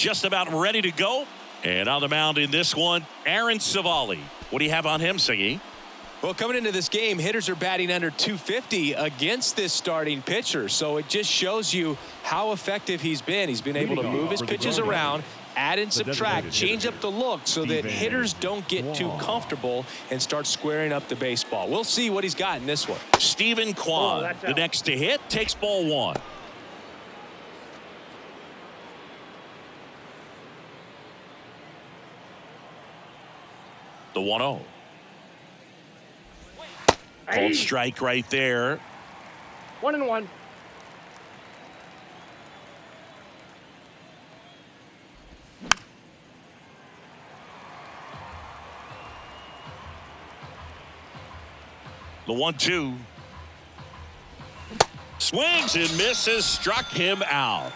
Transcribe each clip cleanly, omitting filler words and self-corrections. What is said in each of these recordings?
just about ready to go. And on the mound in this one, Aaron Savali. What do you have on him, Siggy? Well, coming into this game, hitters are batting under 250 against this starting pitcher. So it just shows you how effective he's been. He's been able to move his pitches around, add and subtract, change up the look so that hitters don't get too comfortable and start squaring up the baseball. We'll see what he's got in this one. Steven Kwan, the next to hit, takes ball one. The 1-0. Cold strike right there. 1-1. The 1-2. Swings and misses, struck him out.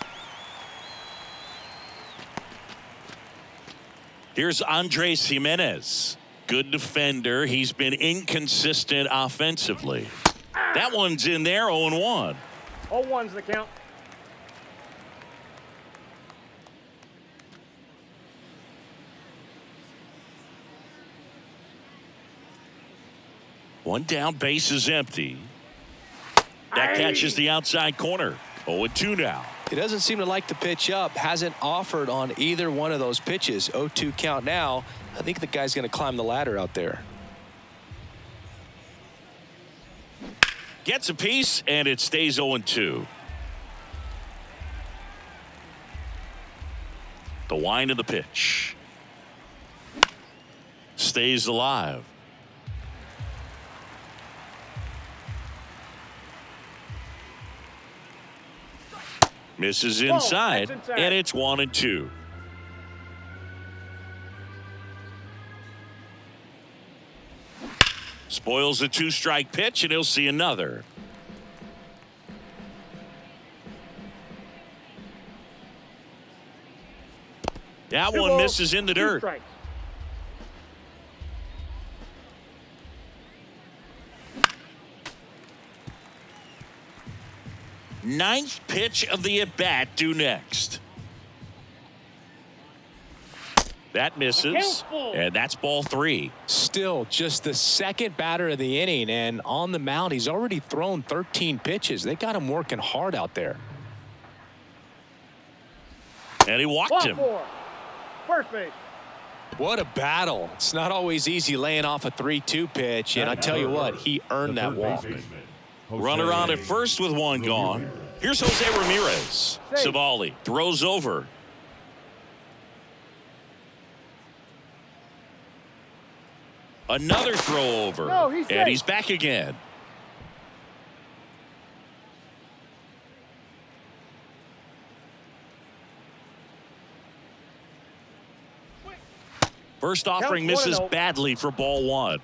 Here's Andres Jimenez. Good defender. He's been inconsistent offensively. That one's in there, 0-1. 0-1's the count. One down, base is empty. That catches the outside corner. 0-2 now. He doesn't seem to like the pitch up. Hasn't offered on either one of those pitches. 0-2 count now. I think the guy's going to climb the ladder out there. Gets a piece, and it stays 0-2. The wind of the pitch. Stays alive. Misses inside, and it's 1-2. Spoils the 2-strike pitch, and he'll see another. That one misses in the dirt. Strikes. Ninth pitch of the at-bat due next. That misses, and that's ball 3. Still just the second batter of the inning, and on the mound, he's already thrown 13 pitches. They got him working hard out there. And he walked him. First base. What a battle. It's not always easy laying off a 3-2 pitch, and I tell you what, he earned that walk. Runner on at first with one gone. Here's Jose Ramirez. Savali throws over. Another throw over. And he's back again. First offering misses badly for ball 1.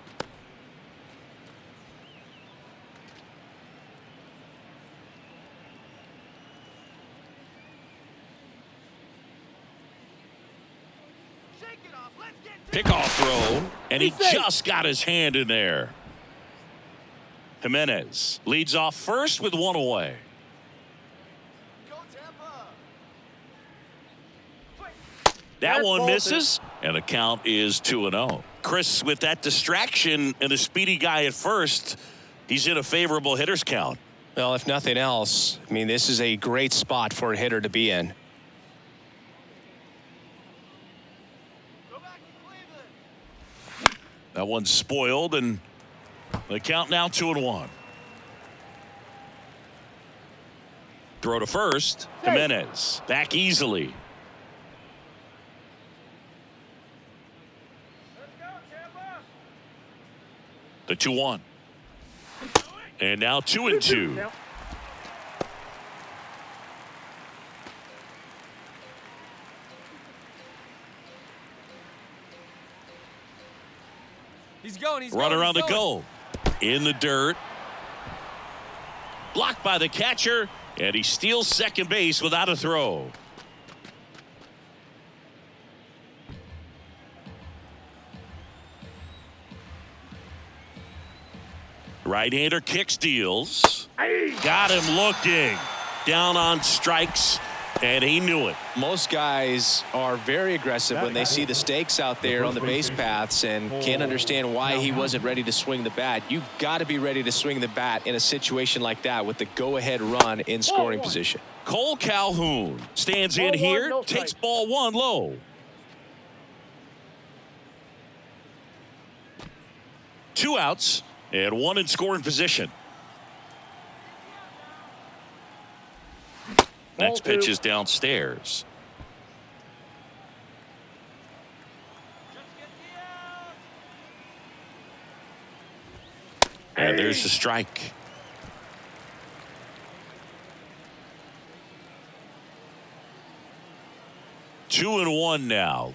Pickoff throw, and he just got his hand in there. Jimenez leads off first with one away. Go Tampa. That one misses, and the count is 2-0. Chris, with that distraction and a speedy guy at first, he's in a favorable hitter's count. Well, if nothing else, I mean, this is a great spot for a hitter to be in. That one's spoiled, and the count now 2-1. Throw to first. Jimenez back easily. The 2-1. And now 2-2. He's going. Runner on the go. In the dirt. Blocked by the catcher. And he steals second base without a throw. Right-hander kicks, deals. Got him looking. Down on strikes And he knew it. Most guys are very aggressive when they see the stakes out there on the base paths and can't understand why he wasn't ready to swing the bat. You got to be ready to swing the bat in a situation like that with the go-ahead run in scoring position. Cole Calhoun stands in here, takes ball one low. 2 outs and 1 in scoring position. Next pitch is downstairs. And there's the strike. Two and one now.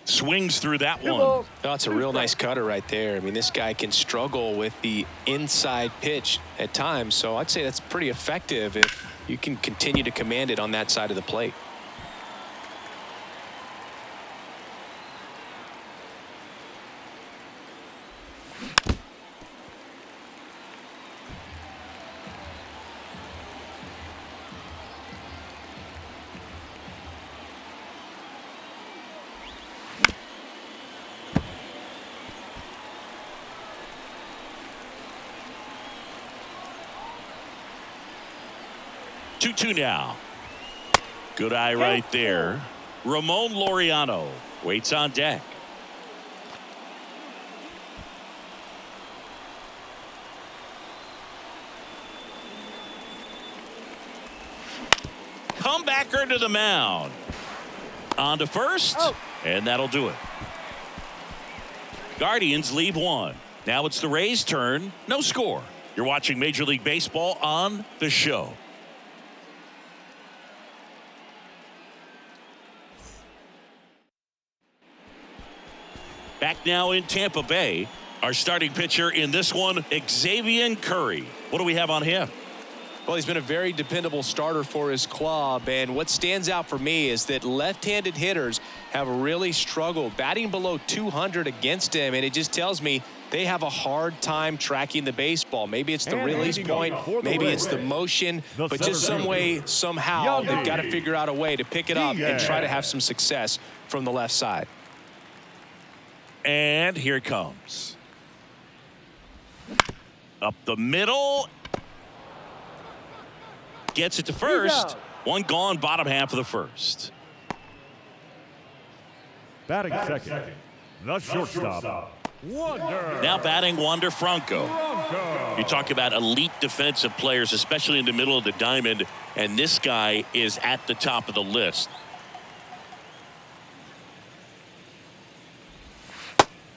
Swings through that one. That's a real nice cutter right there. I mean, this guy can struggle with the inside pitch at times, so I'd say that's pretty effective if you can continue to command it on that side of the plate. Two now. Good eye right there. Ramon Laureano waits on deck. Comebacker to the mound. On to first, and that'll do it. Guardians leave 1. Now it's the Rays' turn. No score. You're watching Major League Baseball on The Show. Back now in Tampa Bay. Our starting pitcher in this one, Xavier Curry. What do we have on him? Well, he's been a very dependable starter for his club, and what stands out for me is that left-handed hitters have really struggled batting below 200 against him, and it just tells me they have a hard time tracking the baseball. Maybe it's the release point, maybe it's the motion, but just some way, somehow, they've got to figure out a way to pick it up and try to have some success from the left side. And here it comes. Up the middle. Gets it to first. One gone, bottom half of the first. Batting second, the shortstop, Wander. Now batting Wander Franco. You talk about elite defensive players, especially in the middle of the diamond, and this guy is at the top of the list.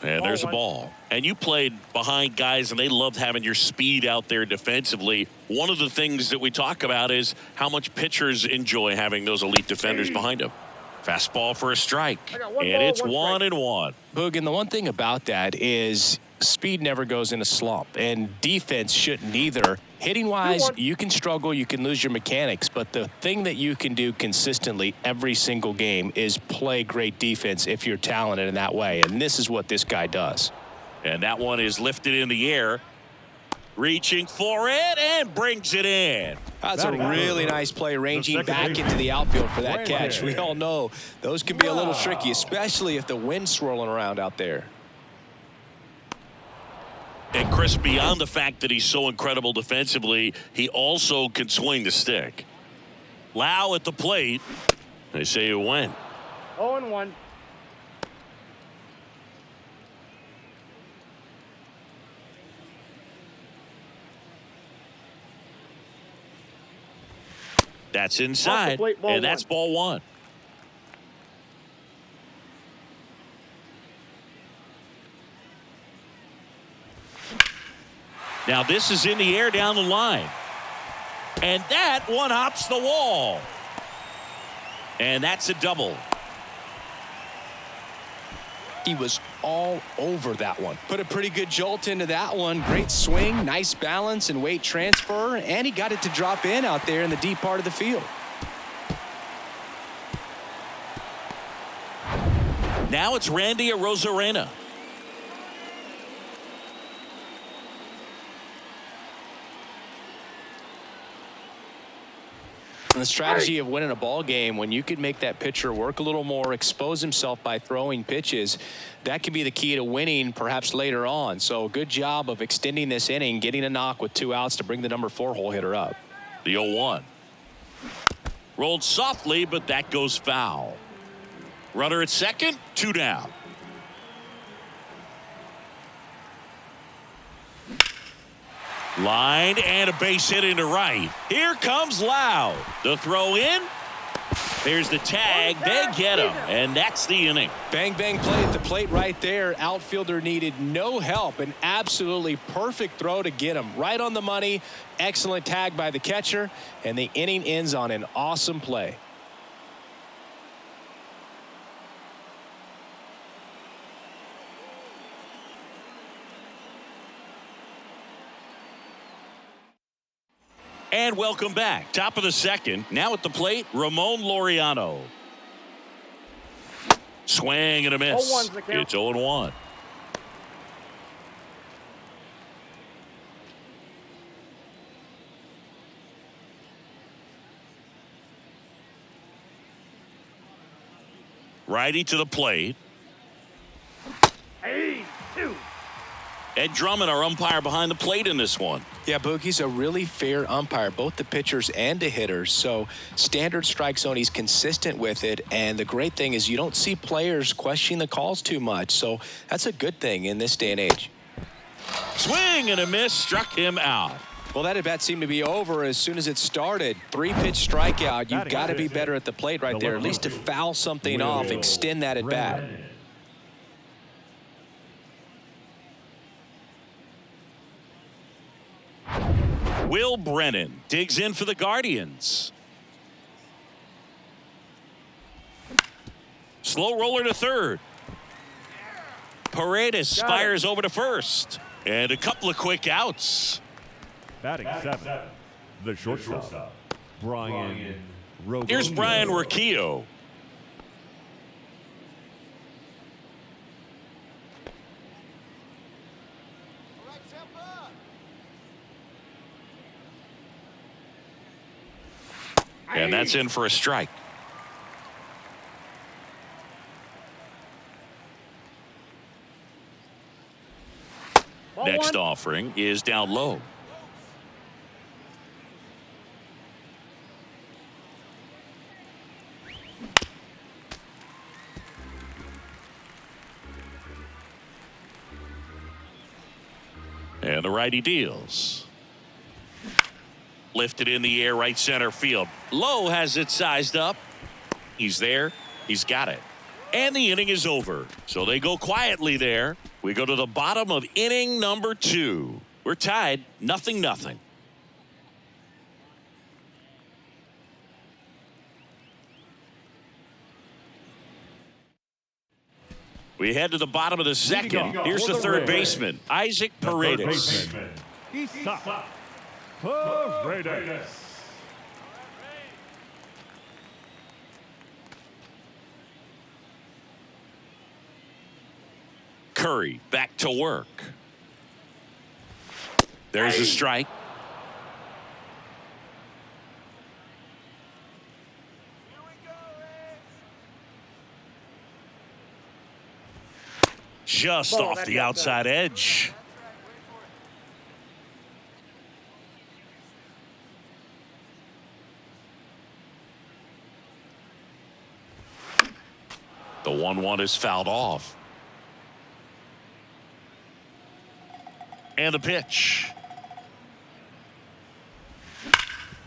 And there's a ball. And you played behind guys, and they loved having your speed out there defensively. One of the things that we talk about is how much pitchers enjoy having those elite defenders behind them. Fastball for a strike. And it's 1-1. Boog, and the one thing about that is speed never goes in a slump, and defense shouldn't either. Hitting-wise, you can struggle, you can lose your mechanics, but the thing that you can do consistently every single game is play great defense if you're talented in that way, and this is what this guy does. And that one is lifted in the air. Reaching for it and brings it in. That's a really nice play, ranging back into the outfield for that catch. We all know those can be a little tricky, especially if the wind's swirling around out there. And Chris, beyond the fact that he's so incredible defensively, he also can swing the stick. Lau at the plate. They say it went. 0-1. That's inside, and that's ball one. Now this is in the air down the line. And that one hops the wall. And that's a double. He was all over that one. Put a pretty good jolt into that one. Great swing, nice balance and weight transfer, and he got it to drop in out there in the deep part of the field. Now it's Randy Arozarena. And the strategy of winning a ball game, when you can make that pitcher work a little more, expose himself by throwing pitches, that can be the key to winning perhaps later on. So good job of extending this inning, getting a knock with 2 outs to bring the number 4 hole hitter up. The 0-1. Rolled softly, but that goes foul. Runner at second, 2 down. Line and a base hit into right. Here comes Lau. The throw in. There's the tag. They get him, and that's the inning. Bang, bang play at the plate right there. Outfielder needed no help. An absolutely perfect throw to get him right on the money. Excellent tag by the catcher, and the inning ends on an awesome play. And welcome back. Top of the second. Now at the plate, Ramon Laureano. Swing and a miss. 0-1's the count. It's 0-1. Righty to the plate. Hey, 2. Ed Drummond, our umpire behind the plate in this one. Yeah, Boogie's a really fair umpire, both the pitchers and the hitters. So standard strike zone, he's consistent with it. And the great thing is you don't see players questioning the calls too much. So that's a good thing in this day and age. Swing and a miss, struck him out. Well, that at bat seemed to be over as soon as it started. 3-pitch strikeout. You've got to be better at the plate right there, at least to foul something off, extend that at bat. Will Brennan digs in for the Guardians. Slow roller to third. Paredes fires over to first. And a couple of quick outs. Batting 7, the shortstop, Brian Rogelio. Here's Brian Rocchio. All right, Tampa. And that's in for a strike. Ball Next 1. offering is down low. And the righty deals. Lifted in the air, right center field. Lowe has it sized up. He's there. He's got it. And the inning is over. So they go quietly there. We go to the bottom of inning number 2. We're tied 0-0. We head to the bottom of the second. Here's the third baseman, Isaac Paredes. Isaac Paredes. Curry back to work. There's a strike. Here we go, Reds. Just Ball, off that's the outside. outside edge. The 1-1 is fouled off. And the pitch.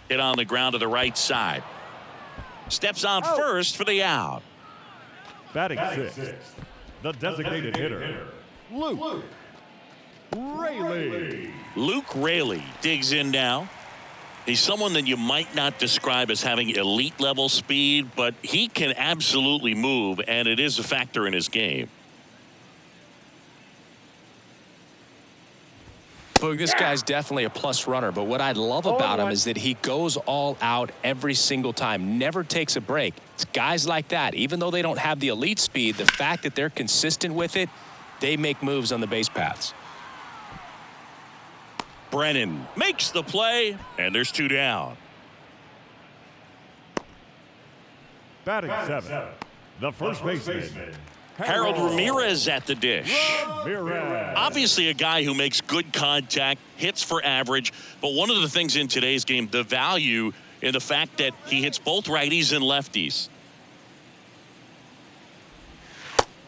Hit on the ground to the right side. Steps on first for the out. Batting 6, the designated hitter, Luke Raley. Luke Raley digs in now. He's someone that you might not describe as having elite level speed, but he can absolutely move, and it is a factor in his game. Boog, this guy's definitely a plus runner, but what I love about him is that he goes all out every single time, never takes a break. It's guys like that, even though they don't have the elite speed, the fact that they're consistent with it, they make moves on the base paths. Brennan makes the play, and there's 2 down. Batting seventh, the first baseman, Harold Ramirez at the dish. Ramirez. Obviously a guy who makes good contact, hits for average, but one of the things in today's game, the value in the fact that he hits both righties and lefties.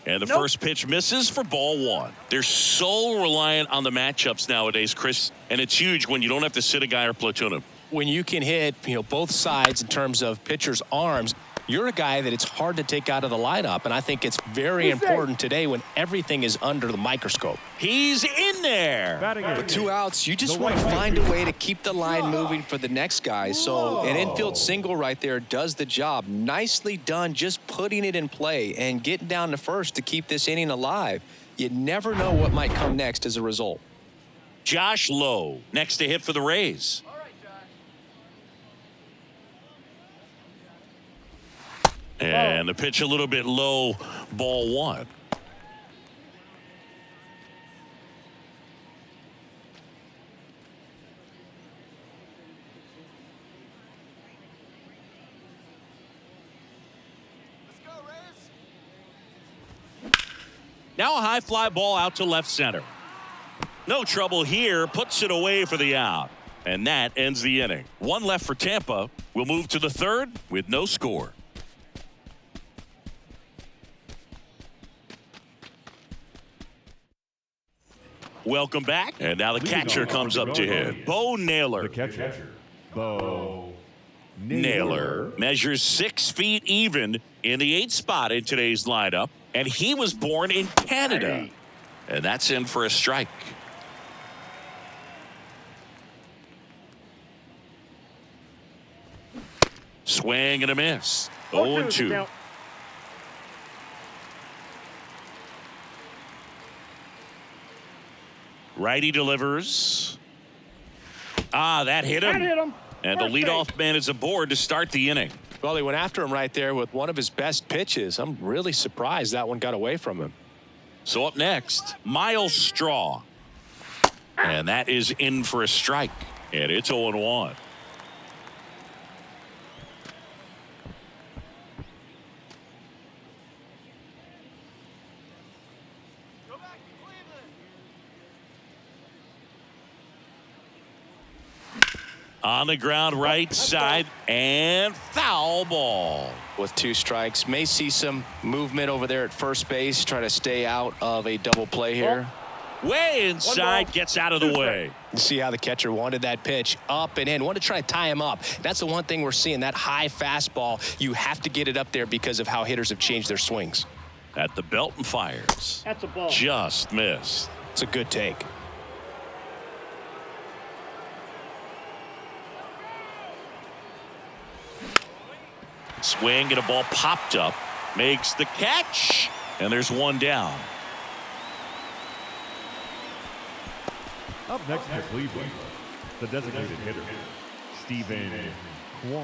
And the first pitch misses for ball one. They're so reliant on the matchups nowadays, Chris, and it's huge when you don't have to sit a guy or platoon him. When you can hit, both sides in terms of pitchers' arms, you're a guy that it's hard to take out of the lineup, and I think it's very important today when everything is under the microscope. He's in there. With 2 outs, you just want to find a way to keep the line moving for the next guy. So an infield single right there does the job. Nicely done, just putting it in play and getting down to first to keep this inning alive. You never know what might come next as a result. Josh Lowe next to hit for the Rays. And the pitch a little bit low, ball one. Let's go, Rays. Now a high fly ball out to left center. No trouble here, puts it away for the out. And that ends the inning. One left for Tampa. We'll move to the third with no score. Welcome back. And now the catcher comes up to hit. Bo Naylor. The catcher, Bo Naylor measures 6 feet even in the 8th spot in today's lineup. And he was born in Canada. And that's in for a strike. Swing and a miss. 0-2. Righty delivers. That hit him. And the leadoff man is aboard to start the inning. Well, he went after him right there with one of his best pitches. I'm really surprised that one got away from him. So up next, Miles Straw. And that is in for a strike. And it's 0-1. Go back to Cleveland. On the ground, right side, and foul ball. With 2 strikes, may see some movement over there at first base, try to stay out of a double play here. Way inside, gets out of the way. You see how the catcher wanted that pitch up and in, wanted to try to tie him up. That's the one thing we're seeing, that high fastball. You have to get it up there because of how hitters have changed their swings. At the belt and fires. That's a ball. Just missed. It's a good take. Swing and a ball popped up. Makes the catch. And there's one down. Up next for Cleveland, the designated hitter,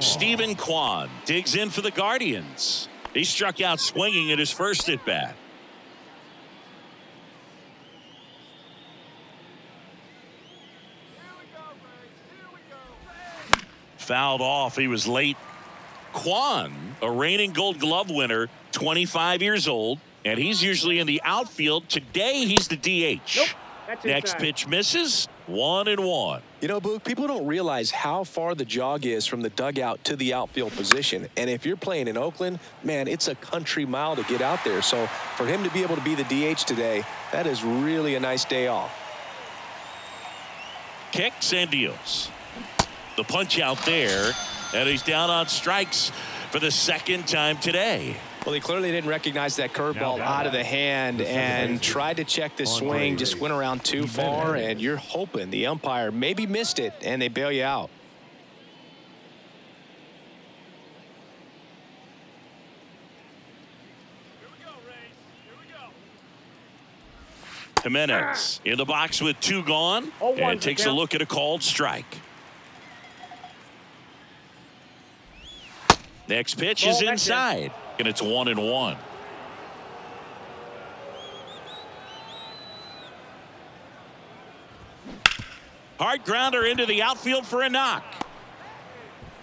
Stephen Kwan digs in for the Guardians. He struck out swinging at his first at bat. Here we go, Rays. Here we go. Fouled off. He was late. Kwan, a reigning Gold Glove winner, 25 years old, and he's usually in the outfield. Today, he's the DH. Nope. That's Next inside. pitch misses. 1-1. You know, Boog, people don't realize how far the jog is from the dugout to the outfield position. And if you're playing in Oakland, man, it's a country mile to get out there. So for him to be able to be the DH today, that is really a nice day off. Kicks and deals. The punch out there, and he's down on strikes for the second time today. Well, he clearly didn't recognize that curveball out of the hand and tried to check the swing, just went around too far, and you're hoping the umpire maybe missed it, and they bail you out. Here we go, Rays. Here we go. Jimenez in the box with 2 gone, and takes a look at a called strike. Next pitch is inside, and it's 1-1. Hard grounder into the outfield for a knock.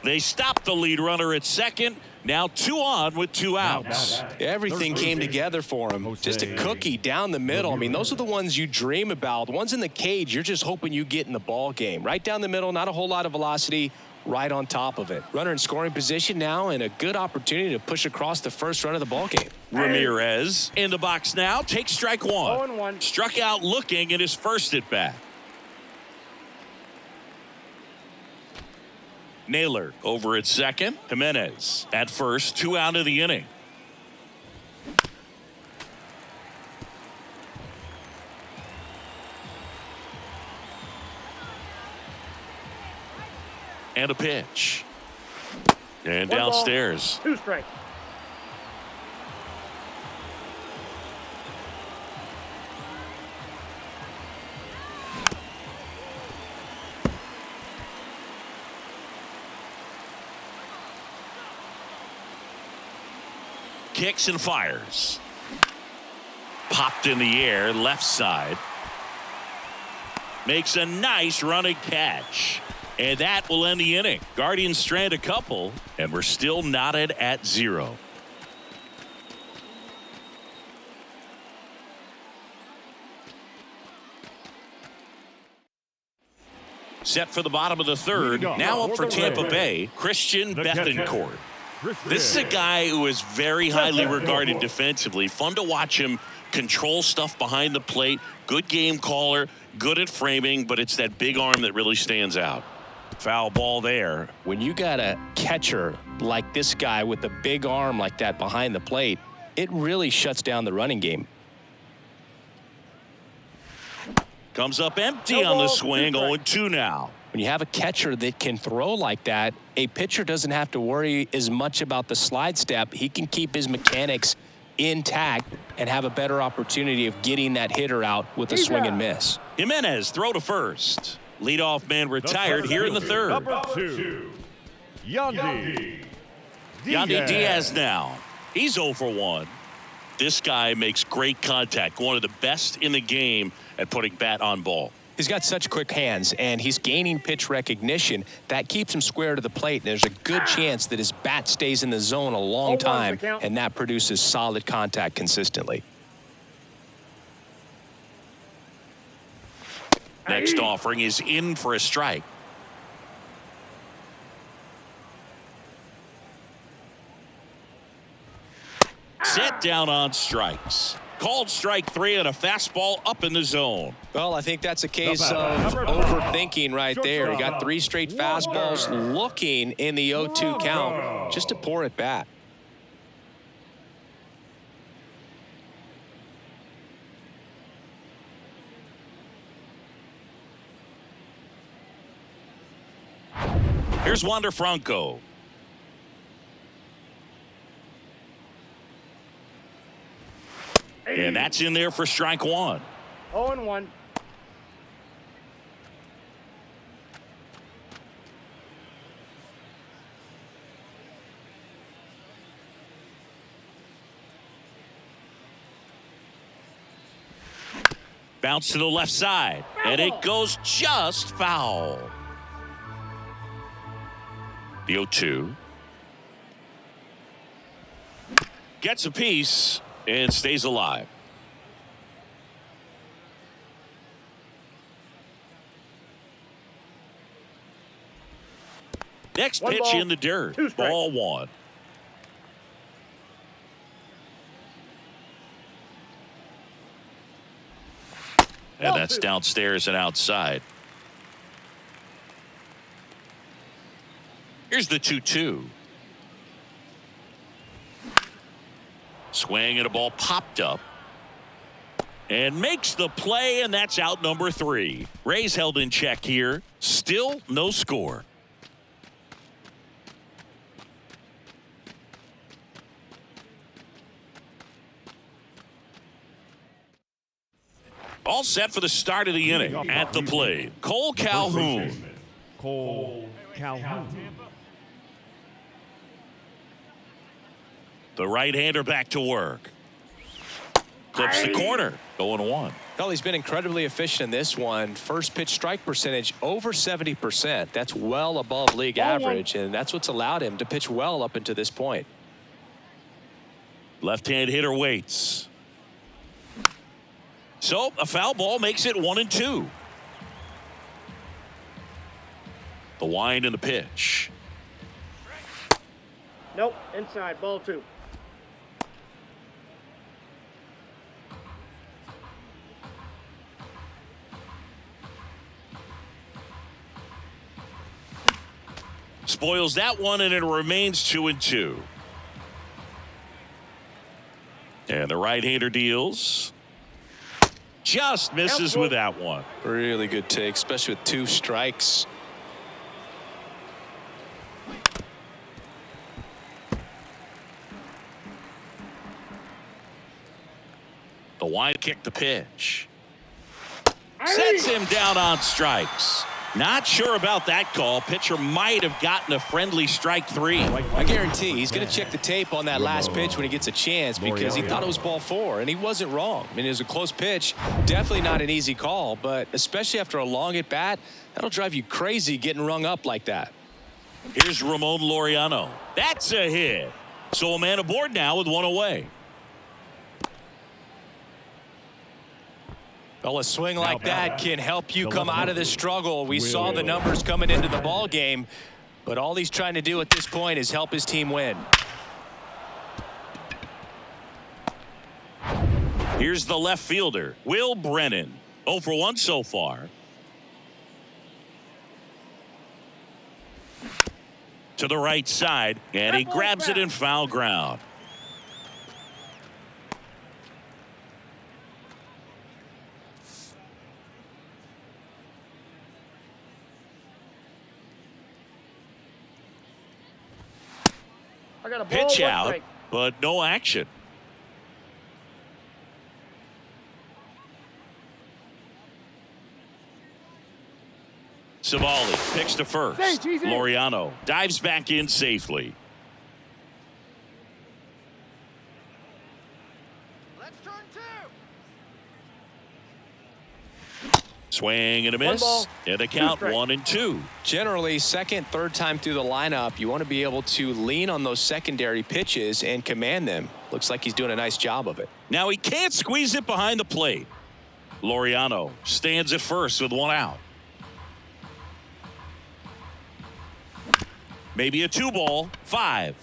They stop the lead runner at second, Now 2 on with 2 outs. Everything came together for him. Just a cookie down the middle. I mean, those are the ones you dream about. The ones in the cage, you're just hoping you get in the ball game. Right down the middle, not a whole lot of velocity, right on top of it. Runner in scoring position now, and a good opportunity to push across the first run of the ball game. Ramirez in the box now, takes strike 1. 0-1. Struck out looking in his first at bat. Naylor over at second. Jimenez at first, 2 out of the inning. And a pitch. And 1 ball, downstairs. 2 strikes. Kicks and fires. Popped in the air, left side. Makes a nice running catch. And that will end the inning. Guardians strand a couple, and we're still knotted at 0. Set for the bottom of the third. Now up for Tampa Bay, Christian Bethancourt. This is a guy who is very highly regarded defensively. Fun to watch him control stuff behind the plate. Good game caller, good at framing, but it's that big arm that really stands out. Foul ball there. When you got a catcher like this guy with a big arm like that behind the plate, it really shuts down the running game. Comes up empty on the swing, 0-2 now. When you have a catcher that can throw like that, a pitcher doesn't have to worry as much about the slide step. He can keep his mechanics intact and have a better opportunity of getting that hitter out with a swing and miss. Jimenez throw to first. Leadoff man retired here in the third. Number 2, Yandy Diaz now. He's 0 for 1. This guy makes great contact. One of the best in the game at putting bat on ball. He's got such quick hands, and he's gaining pitch recognition. That keeps him square to the plate, and there's a good chance that his bat stays in the zone a long time, and that produces solid contact consistently. Next offering is in for a strike. Set down on strikes. Called strike 3 and a fastball up in the zone. Well, I think that's a case of overthinking right there. He got 3 straight fastballs looking in the 0-2 count. Just a poor at bat. Here's Wander Franco. And that's in there for strike 1. 0-1. Bounce to the left side. And it goes just foul. The 0-2. Gets a piece and stays alive. Next pitch in the dirt. Ball 1. And that's downstairs and outside. Here's the 2-2. Swing and a ball popped up. And makes the play, and that's out number 3. Rays held in check here. Still no score. All set for the start of the inning. At the plate, Cole Calhoun. Cole Calhoun. The right-hander back to work. Clips the corner. 0-1. Well, he's been incredibly efficient in this one. First pitch strike percentage over 70%. That's well above league average, and that's what's allowed him to pitch well up until this point. Left-hand hitter waits. So a foul ball makes it 1-2. The wind and the pitch. Nope, inside, ball 2. Spoils that one, and it remains 2-2. And the right-hander deals. Just misses with that one. Really good take, especially with 2 strikes. The wide kick, the pitch. Sets him down on strikes. Not sure about that call. Pitcher might have gotten a friendly strike 3. I guarantee he's going to check the tape on that last pitch when he gets a chance, because he thought it was ball 4, and he wasn't wrong. I mean, it was a close pitch. Definitely not an easy call, but especially after a long at bat, that'll drive you crazy getting rung up like that. Here's Ramon Laureano. That's a hit. So a man aboard now with 1 away. Well, a swing like that can help you come out of this struggle. We saw the numbers coming into the ball game, but all he's trying to do at this point is help his team win. Here's the left fielder, Will Brennan. 0 for 1 so far. To the right side, and he grabs it in foul ground. I got a ball, Pitch 1 out, strike. but no action. Savali picks to first. Thanks, he's in. Laureano dives back in safely. Let's turn 2. Swing and a One miss. ball, And a 2 count strikes. 1-2. Generally, second, third time through the lineup, you want to be able to lean on those secondary pitches and command them. Looks like he's doing a nice job of it. Now he can't squeeze it behind the plate. Laureano stands at first with 1 out. Maybe a 2-ball. 5,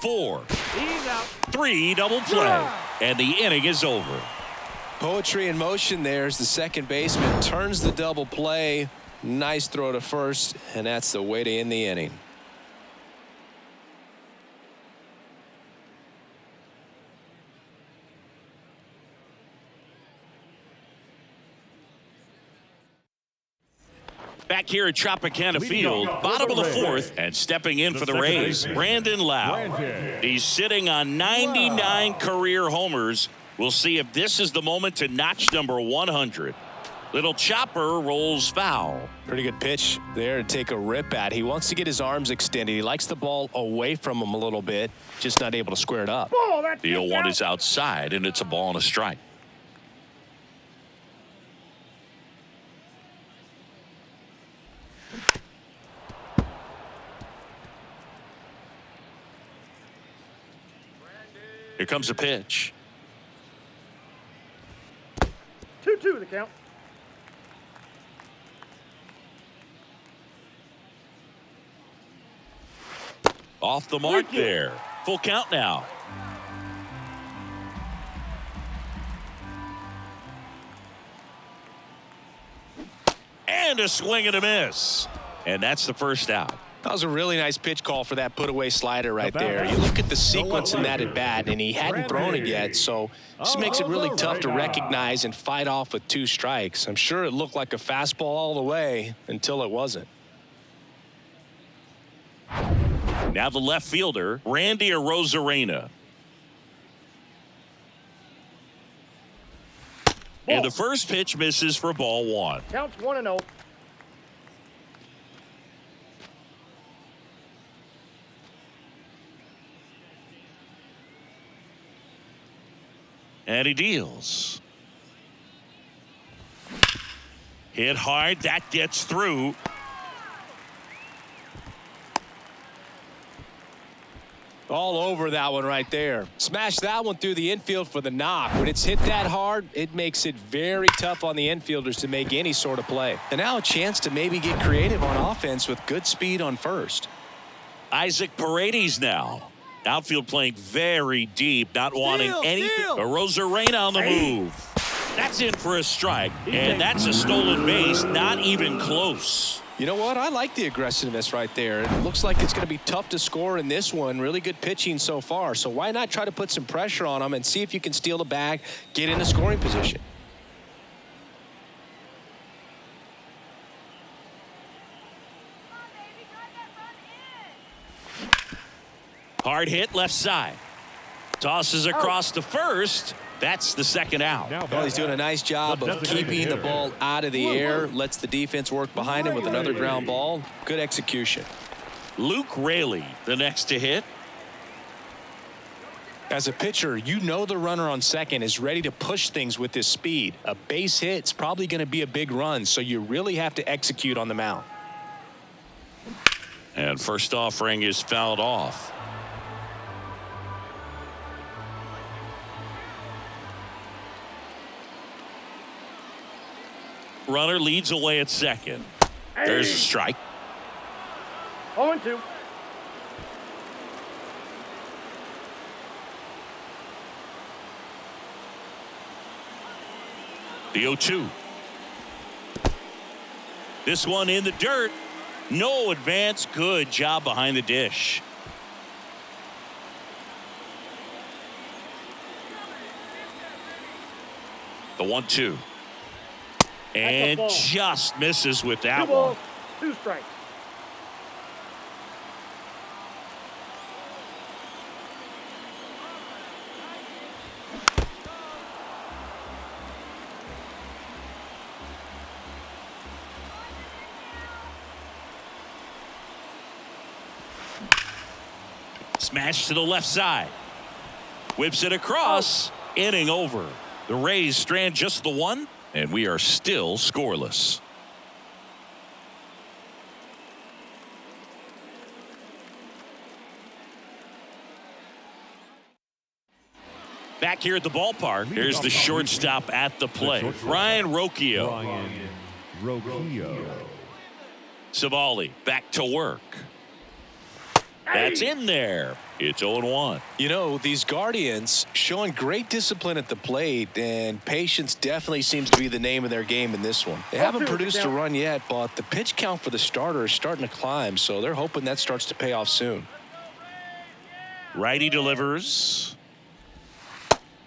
4, He's out. 3 double play. And the inning is over. Poetry in motion there as the second baseman turns the double play. Nice throw to first, and that's the way to end the inning. Back here at Tropicana Field, bottom of the 4th, and stepping in for the Rays, Brandon Lau. He's sitting on 99 career homers. We'll see if this is the moment to notch number 100. Little chopper rolls foul. Pretty good pitch there to take a rip at. He wants to get his arms extended. He likes the ball away from him a little bit, just not able to square it up. Ball, that's The kicked 0-1 out. is outside, and it's a ball and a strike. Here comes a pitch. 2-2 the count. Off the mark there. Full count now. And a swing and a miss. And that's the first out. That was a really nice pitch call for that put-away slider right there. You look at the sequence in that at-bat, and he hadn't thrown it yet, so this makes it really tough to recognize and fight off with 2 strikes. I'm sure it looked like a fastball all the way until it wasn't. Now the left fielder, Randy Arozarena. And the first pitch misses for ball 1. Counts 1-0. And he deals. Hit hard. That gets through. All over that one right there. Smash that one through the infield for the knock. When it's hit that hard, it makes it very tough on the infielders to make any sort of play. And now a chance to maybe get creative on offense with good speed on first. Isaac Paredes now. Outfield playing very deep, not wanting anything. Rosarena on the move. That's in for a strike, and that's a stolen base, not even close. You know what? I like the aggressiveness right there. It looks like it's going to be tough to score in this one. Really good pitching so far. So why not try to put some pressure on them and see if you can steal the bag, get in a scoring position. Hard hit left side. Tosses across to first. That's the second out. Well, he's doing a nice job of keeping the ball out of the air. Lets the defense work behind him with another ground ball. Good execution. Luke Raley, the next to hit. As a pitcher, you know the runner on second is ready to push things with his speed. A base hit's probably going to be a big run, so you really have to execute on the mound. And first offering is fouled off. Runner leads away at second. There's a strike. 0-2. The 0-2. This one in the dirt. No advance. Good job behind the dish. The 1-2. And just misses with that 2 balls, one. 2 strikes. Smash to the left side. Whips it across. Inning over. The Rays strand just the one, and we are still scoreless. Back here at the ballpark, here's the shortstop at the plate, Ryan Rocchio. Savali back to work. That's in there. It's 0-1. You know, these Guardians showing great discipline at the plate, and patience definitely seems to be the name of their game in this one. They haven't produced a run yet, but the pitch count for the starter is starting to climb, so they're hoping that starts to pay off soon. Righty delivers.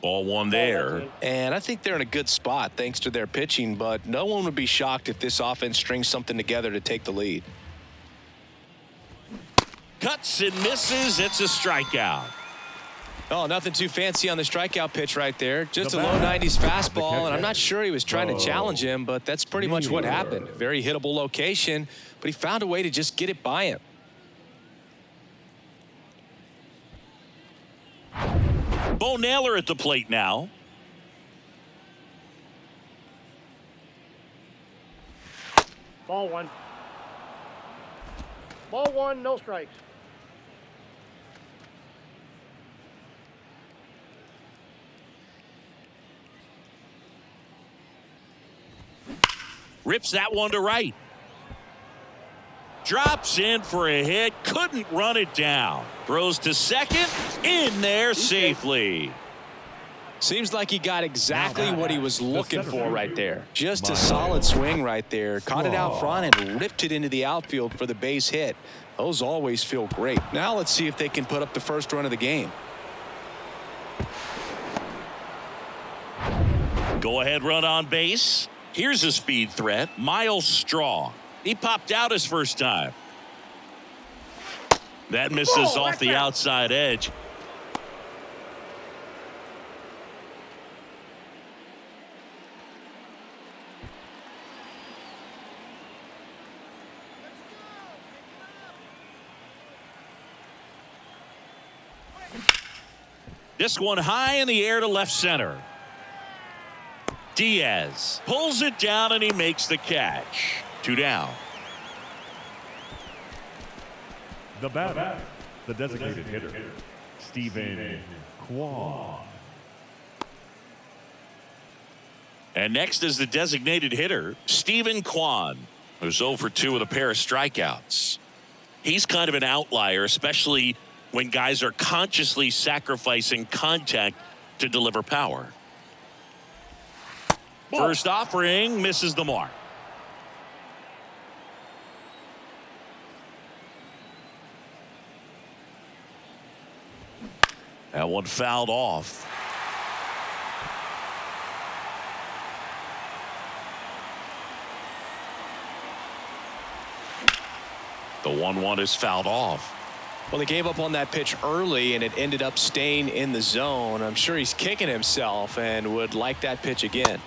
Ball one there. And I think they're in a good spot thanks to their pitching, but no one would be shocked if this offense strings something together to take the lead. Cuts and misses. It's a strikeout. Oh, nothing too fancy on the strikeout pitch right there. Just a low 90s fastball, and I'm not sure he was trying to challenge him, but that's pretty much what happened. Very hittable location, but he found a way to just get it by him. Bo Naylor at the plate now. Ball 1. Ball 1, no strikes. Rips that one to right. Drops in for a hit. Couldn't run it down. Throws to second. In there safely. Seems like he got exactly what he was looking for right there. Just a solid swing right there. Caught it out front and ripped it into the outfield for the base hit. Those always feel great. Now let's see if they can put up the first run of the game. Go ahead run on base. Here's a speed threat. Miles Straw. He popped out his first time. That misses off the outside edge. This one high in the air to left center. Diaz pulls it down and he makes the catch. 2 down. The batter, the designated hitter, Stephen Kwan. And next is the designated hitter, Stephen Kwan, who's 0 for 2 with a pair of strikeouts. He's kind of an outlier, especially when guys are consciously sacrificing contact to deliver power. First offering misses the mark. That one fouled off. The 1-1 is fouled off. Well, he gave up on that pitch early, and it ended up staying in the zone. I'm sure he's kicking himself and would like that pitch again.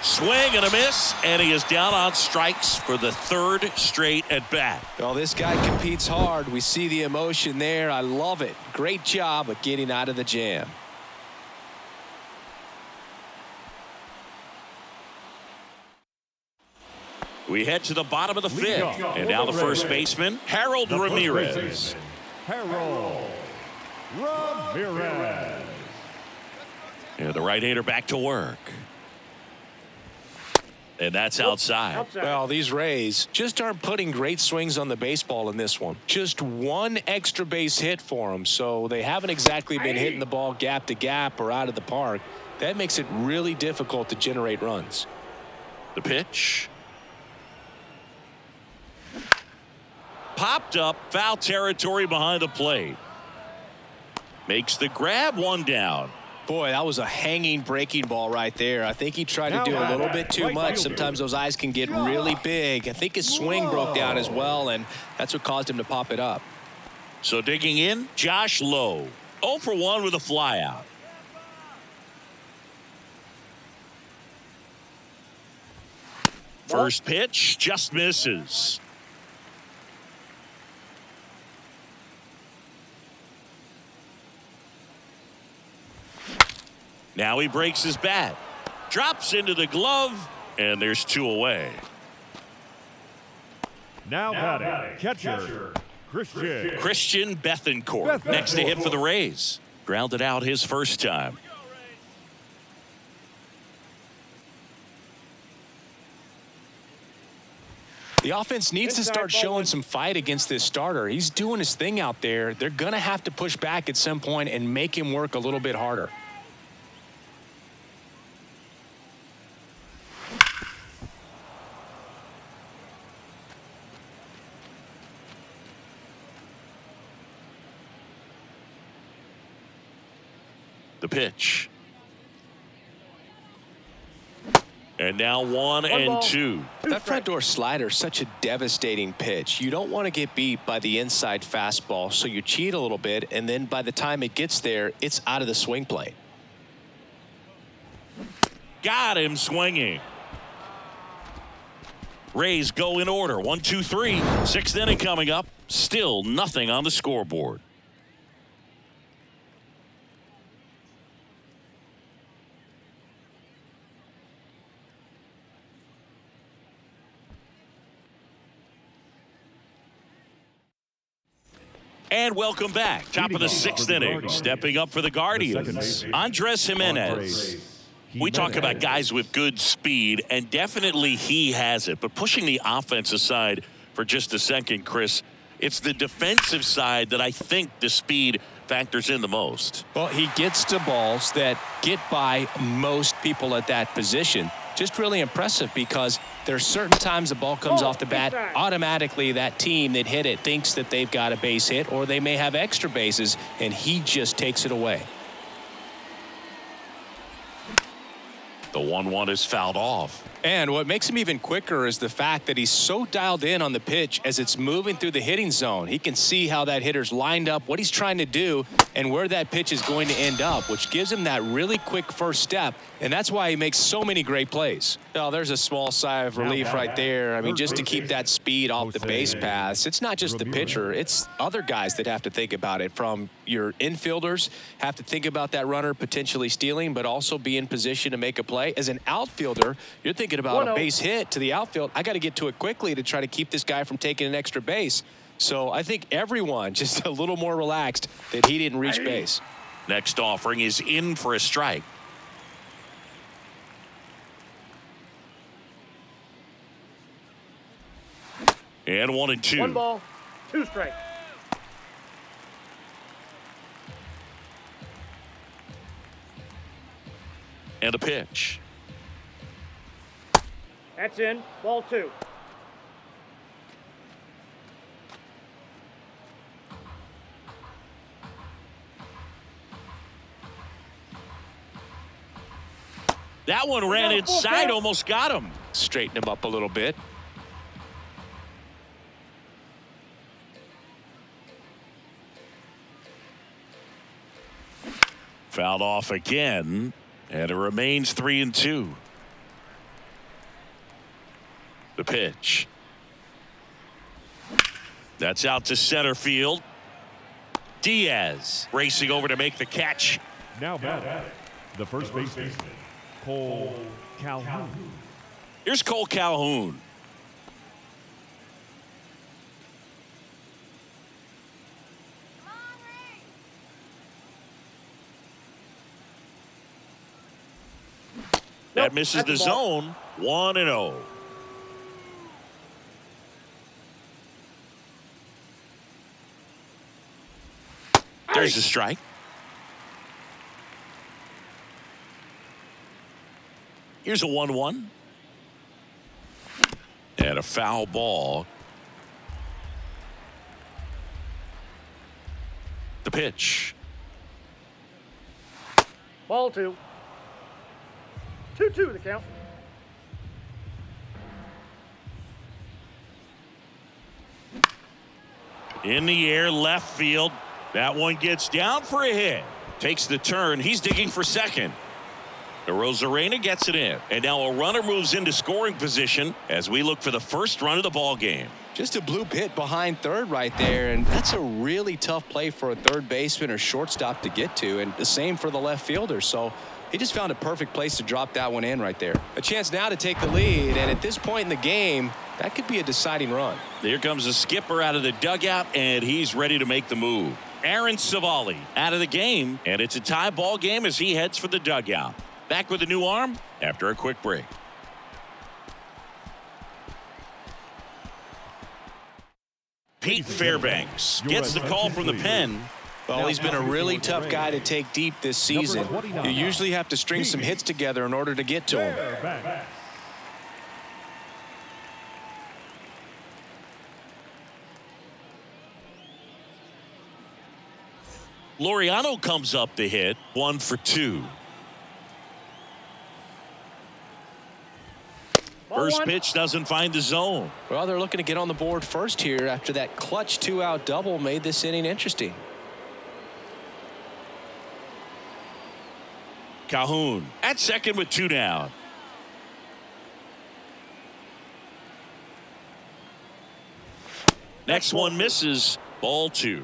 Swing and a miss, and he is down on strikes for the 3rd straight at bat. Well, this guy competes hard. We see the emotion there. I love it. Great job of getting out of the jam. We head to the bottom of the 5th, and now the first baseman, Harold Ramirez. Harold Ramirez. And the right-hander back to work. And that's outside. Well, these Rays just aren't putting great swings on the baseball in this one. Just one extra base hit for them, so they haven't exactly been hitting the ball gap to gap or out of the park. That makes it really difficult to generate runs. The pitch. Popped up, foul territory behind the plate. Makes the grab, 1 down. Boy, that was a hanging breaking ball right there. I think he tried to do a little bit too much. Sometimes those eyes can get really big. I think his swing broke down as well, and that's what caused him to pop it up. So digging in, Josh Lowe. 0 for 1 with a flyout. First pitch just misses. Now he breaks his bat, drops into the glove, and there's 2 away. Now batting, catcher, Christian Bethancourt next to hit for the Rays. Grounded out his first time. The offense needs to start showing some fight against this starter. He's doing his thing out there. They're going to have to push back at some point and make him work a little bit harder. The pitch. And now 1 and 2. That front door slider is such a devastating pitch. You don't want to get beat by the inside fastball, so you cheat a little bit, and then by the time it gets there, it's out of the swing plane. Got him swinging. Rays go in order. 1, 2, 3. 6th inning coming up. Still nothing on the scoreboard. And welcome back. Top of the 6th inning. Stepping up for the Guardians, Andres Jimenez. We talk about guys with good speed, and definitely he has it. But pushing the offense aside for just a second, Chris, it's the defensive side that I think the speed factors in the most. Well, he gets to balls that get by most people at that position. Just really impressive because there's certain times the ball comes off the bat, automatically that team that hit it thinks that they've got a base hit or they may have extra bases, and he just takes it away. The 1-1 is fouled off. And what makes him even quicker is the fact that he's so dialed in on the pitch as it's moving through the hitting zone. He can see how that hitter's lined up, what he's trying to do, and where that pitch is going to end up, which gives him that really quick first step, and that's why he makes so many great plays. Oh, there's a small sigh of relief right there. I mean, just to keep that speed off the base paths. It's not just the pitcher. It's other guys that have to think about it, from, your infielders have to think about that runner potentially stealing, but also be in position to make a play. As an outfielder, you're thinking about a base hit to the outfield. I got to get to it quickly to try to keep this guy from taking an extra base. So I think everyone just a little more relaxed that he didn't reach base. Next offering is in for a strike. And 1-2. 1 ball, 2 strikes. And a pitch. That's in. Ball 2. That one ran inside, almost got him. Straighten him up a little bit. Fouled off again, and it remains 3-2. The pitch. That's out to center field. Diaz racing over to make the catch. Now batting, the first baseman, Cole Calhoun. Here's Cole Calhoun. That misses the zone. 1-0. There's a strike. Here's a 1-1. And a foul ball. The pitch. Ball 2. 2-2 the count. In the air, left field. That one gets down for a hit. Takes the turn. He's digging for second. Rosarena gets it in. And now a runner moves into scoring position as we look for the first run of the ball game. Just a bloop hit behind third right there, and that's a really tough play for a third baseman or shortstop to get to, and the same for the left fielder. So he just found a perfect place to drop that one in right there. A chance now to take the lead, and at this point in the game, that could be a deciding run. Here comes the skipper out of the dugout, and he's ready to make the move. Aaron Savali out of the game, and it's a tie ball game as he heads for the dugout. Back with a new arm after a quick break. Pete Fairbanks gets the call from the pen. Well, he's been a really tough guy to take deep this season. You usually have to string some hits together in order to get to him. Laureano comes up to hit. 1 for 2. First pitch doesn't find the zone. Well, they're looking to get on the board first here after that clutch 2-out double made this inning interesting. Calhoun at second with 2 down. Next one misses. Ball 2.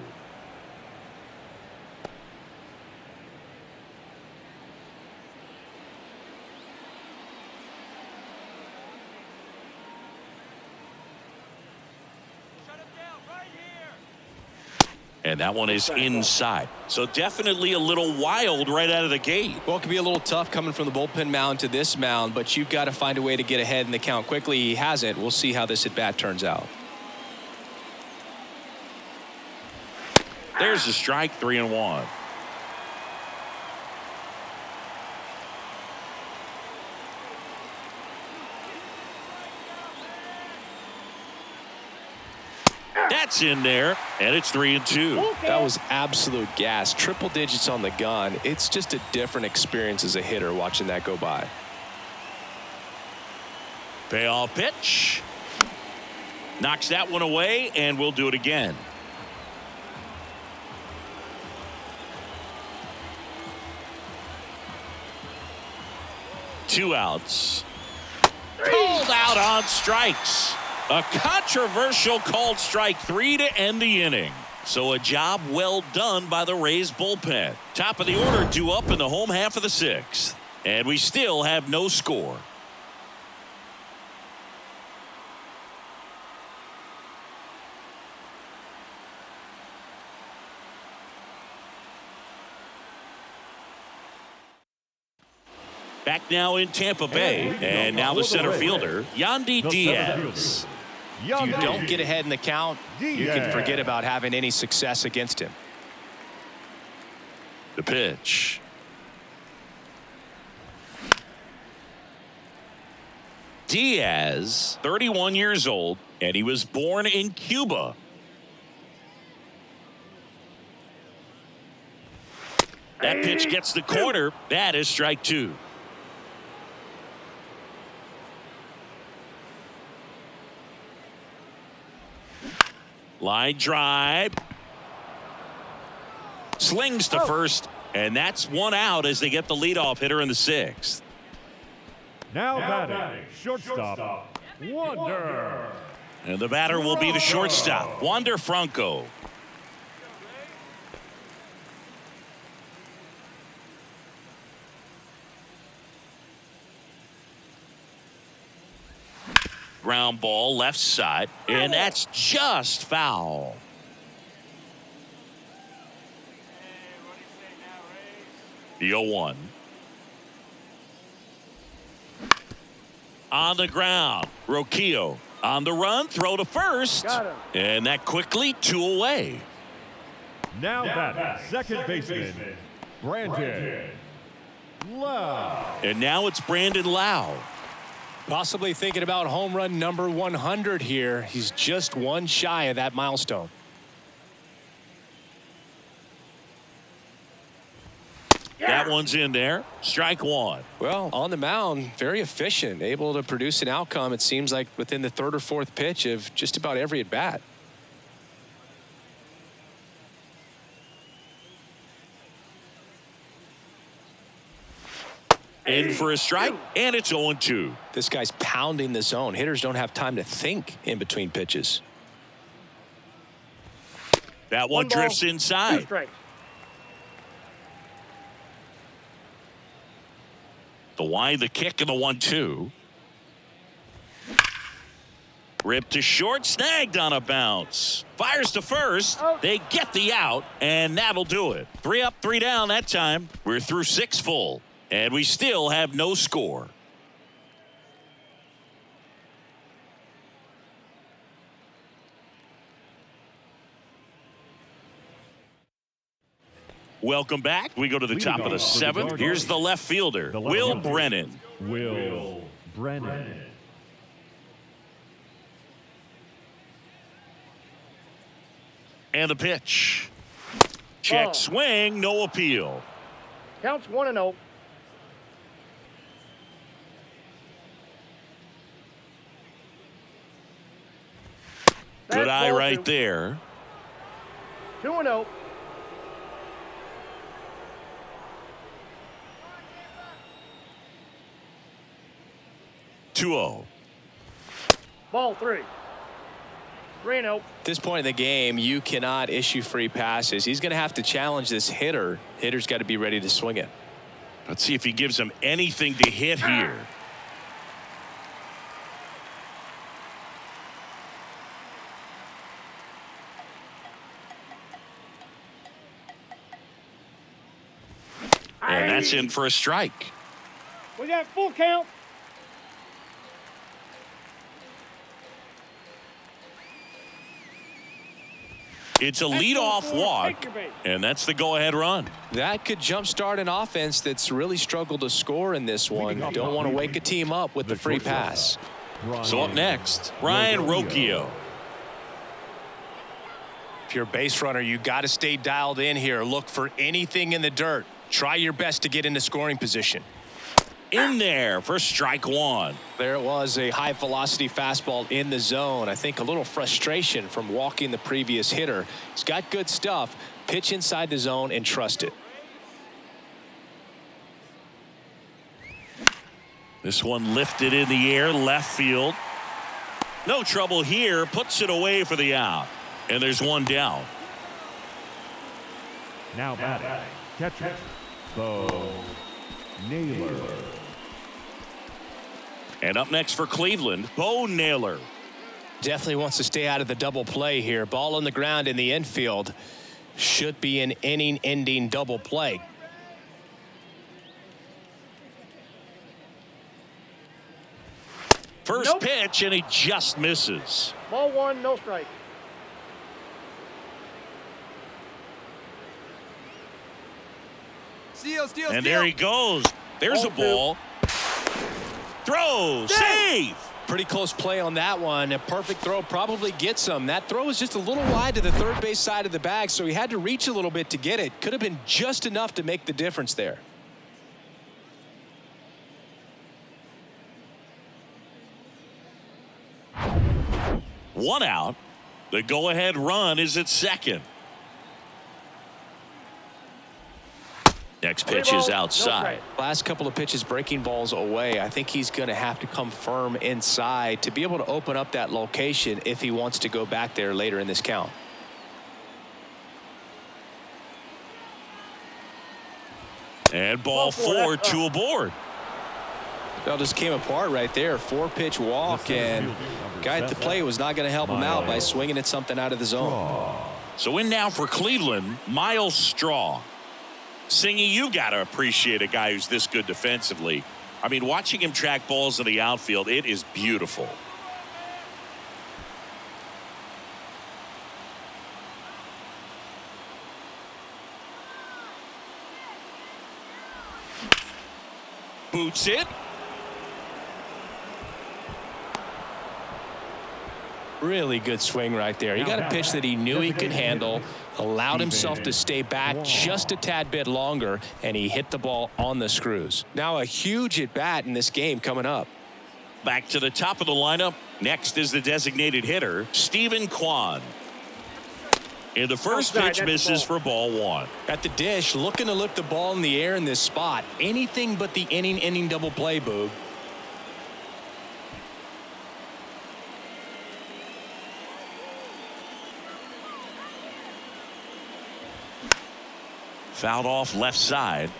And that one is inside. So definitely a little wild right out of the gate. Well, it could be a little tough coming from the bullpen mound to this mound, but you've got to find a way to get ahead in the count quickly. He hasn't. We'll see how this at-bat turns out. There's a strike. 3-1. That's in there, and it's 3-2. That was absolute gas. Triple digits on the gun. It's just a different experience as a hitter watching that go by. Payoff pitch. Knocks that one away, and we'll do it again. Two outs. Called out on strikes. A controversial called strike 3 to end the inning. So a job well done by the Rays bullpen. Top of the order due up in the home half of the 6th. And we still have no score. Back now in Tampa Bay. And now the center fielder, Yandy Diaz. If you don't get ahead in the count, you can forget about having any success against him. The pitch. Diaz, 31 years old, and he was born in Cuba. That pitch gets the corner. That is strike 2. Line drive. Slings to first, and that's one out as they get the leadoff hitter in the 6th. Now batting, shortstop, Wander. And the batter will be the shortstop, Wander Franco. Ground ball left side, and that's just foul. The 0-1. On the ground, Roquillo on the run, throw to first, and that quickly 2 away. Now batting, second baseman, Brandon Lau. And now it's Brandon Lau. Possibly thinking about home run number 100 here. He's just one shy of that milestone. That one's in there. Strike 1. Well, on the mound, very efficient, able to produce an outcome, it seems like, within the 3rd or 4th pitch of just about every at bat. In for a strike, and it's 0-2. This guy's pounding the zone. Hitters don't have time to think in between pitches. That one drifts inside. 2 strikes. The wide, the kick, and the 1-2. Ripped to short, snagged on a bounce. Fires to first. They get the out, and that'll do it. 3 up, 3 down that time. We're through 6 full, and we still have no score. Welcome back. We go to the top of the 7th. Here's the left fielder, Will Brennan. Will Brennan. And the pitch. Check swing, no appeal. Counts 1-0. Good eye ball right 2. there. 2-0. Ball 3. 3-0. At this point in the game, you cannot issue free passes. He's going to have to challenge this hitter. Hitter's got to be ready to swing it. Let's see if he gives him anything to hit here. And that's in for a strike. We got full count. It's a leadoff walk, and that's the go-ahead run. That could jumpstart an offense that's really struggled to score in this one. Don't want to wake a team up with the free pass. So up next, Ryan Roquillo. If you're a base runner, you got to stay dialed in here. Look for anything in the dirt. Try your best to get into scoring position. In there for strike 1. There it was, a high velocity fastball in the zone. I think a little frustration from walking the previous hitter. He's got good stuff. Pitch inside the zone and trust it. This one lifted in the air, left field. No trouble here, puts it away for the out. And there's one down. Now batting, catcher, Bo Naylor. And up next for Cleveland, Bo Naylor. Definitely wants to stay out of the double play here. Ball on the ground in the infield. Should be an inning-ending double play. First pitch, and he just misses. Ball 1, no strike. Steal, steal, And steal. there he goes. There's a ball. Throw, save. Pretty close play on that one. A perfect throw probably gets him. That throw was just a little wide to the third base side of the bag, so he had to reach a little bit to get it. Could have been just enough to make the difference there. One out. The go-ahead run is at second. Next pitch is outside. Last couple of pitches breaking balls away. I think he's going to have to come firm inside to be able to open up that location if he wants to go back there later in this count. And ball 4, 2 aboard. Well, just came apart right there. 4-pitch walk, and guy at the plate was not going to help him out by swinging at something out of the zone. So in now for Cleveland, Miles Straw. Singy, you got to appreciate a guy who's this good defensively. I mean, watching him track balls in the outfield, it is beautiful. Boots it. Really good swing right there. He got a pitch that he knew he could handle, allowed himself to stay back just a tad bit longer, and he hit the ball on the screws. Now a huge at-bat in this game coming up. Back to the top of the lineup. Next is the designated hitter, Stephen Kwan. And the first pitch misses for ball 1. At the dish, looking to lift the ball in the air in this spot. Anything but the inning double play, Boog. Fouled off left side.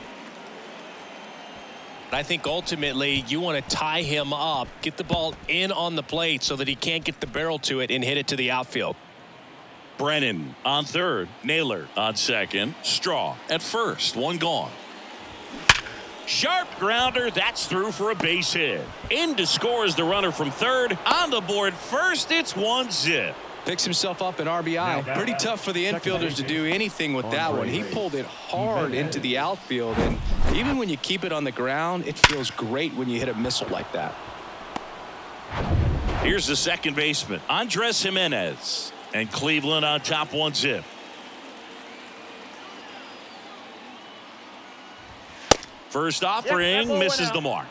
I think ultimately you want to tie him up, get the ball in on the plate so that he can't get the barrel to it and hit it to the outfield. Brennan on third. Naylor on second. Straw at first. One gone. Sharp grounder. That's through for a base hit. In to score is the runner from third. On the board first. It's 1-zip. Picks himself up an RBI. Pretty tough for the infielders to do anything with that one. He pulled it hard into the outfield, and even when you keep it on the ground, it feels great when you hit a missile like that. Here's the second baseman, Andres Jimenez. And Cleveland on top 1-zip. First offering misses the mark.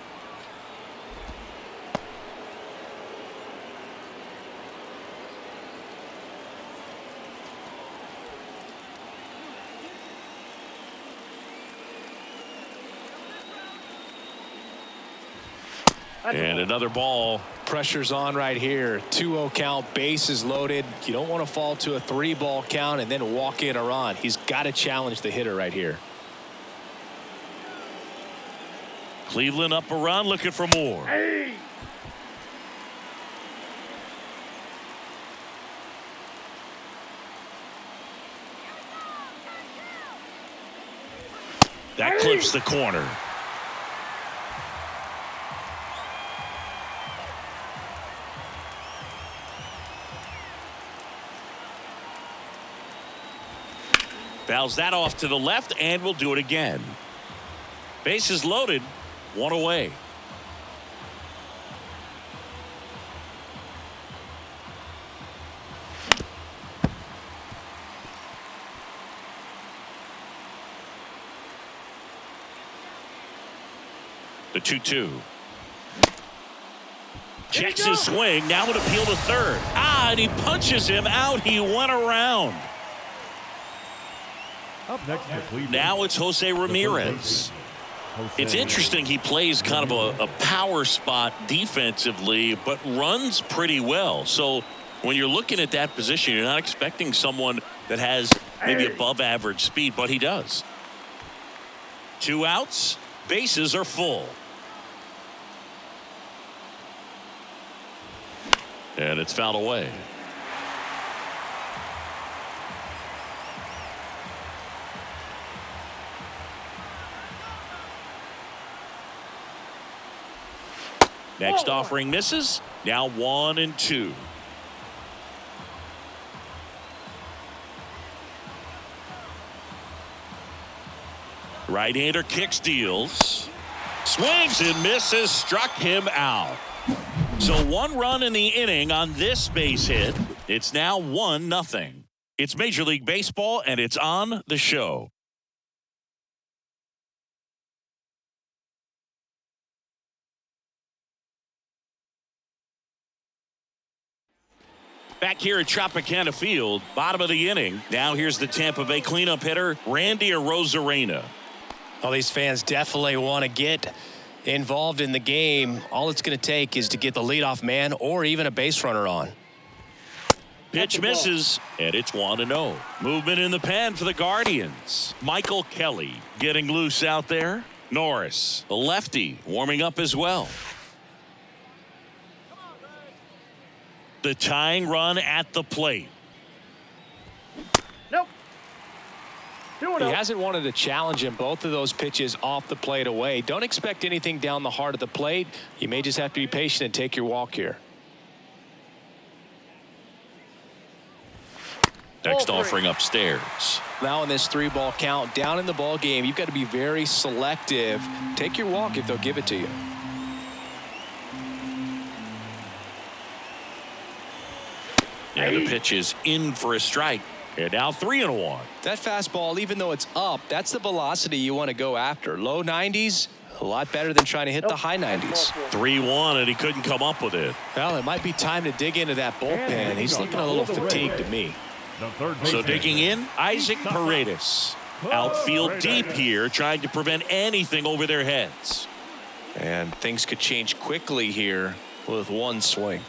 And another ball. Pressure's on right here. 2-0 count, bases loaded. You don't want to fall to a 3-ball count and then walk in a run. He's got to challenge the hitter right here. Cleveland up a run, looking for more. Hey. That clips the corner. Fouls that off to the left, and we'll do it again. Bases loaded, one away. The 2-2. Checks his swing. Now an appeal to third. And he punches him out. He went around. Up next for Cleveland. Now it's Jose Ramirez. It's interesting. He plays kind of a power spot defensively, but runs pretty well. So when you're looking at that position, you're not expecting someone that has maybe above average speed, but he does. 2 outs, bases are full. And it's fouled away. Next offering misses. Now 1-2. Right-hander kicks, deals. Swings and misses, struck him out. So 1 run in the inning on this base hit. It's now 1-0. It's Major League Baseball, and it's on the show. Back here at Tropicana Field, bottom of the inning. Now here's the Tampa Bay cleanup hitter, Randy Arozarena. Well, these fans definitely want to get involved in the game. All it's going to take is to get the leadoff man or even a base runner on. Pitch misses, and it's 1-0. Movement in the pen for the Guardians. Michael Kelly getting loose out there. Norris, the lefty, warming up as well. The tying run at the plate. Nope. He hasn't wanted to challenge him. Both of those pitches off the plate away. Don't expect anything down the heart of the plate. You may just have to be patient and take your walk here. Next offering upstairs. Now in this 3-ball count, down in the ball game, you've got to be very selective. Take your walk if they'll give it to you. And the pitch is in for a strike. And now 3-1. That fastball, even though it's up, that's the velocity you want to go after. Low 90s, a lot better than trying to hit the high 90s. 3-1, and he couldn't come up with it. Well, it might be time to dig into that bullpen. He's looking a little fatigued to me. So digging in, Isaac Paredes. Outfield deep here, trying to prevent anything over their heads. And things could change quickly here with 1 swing.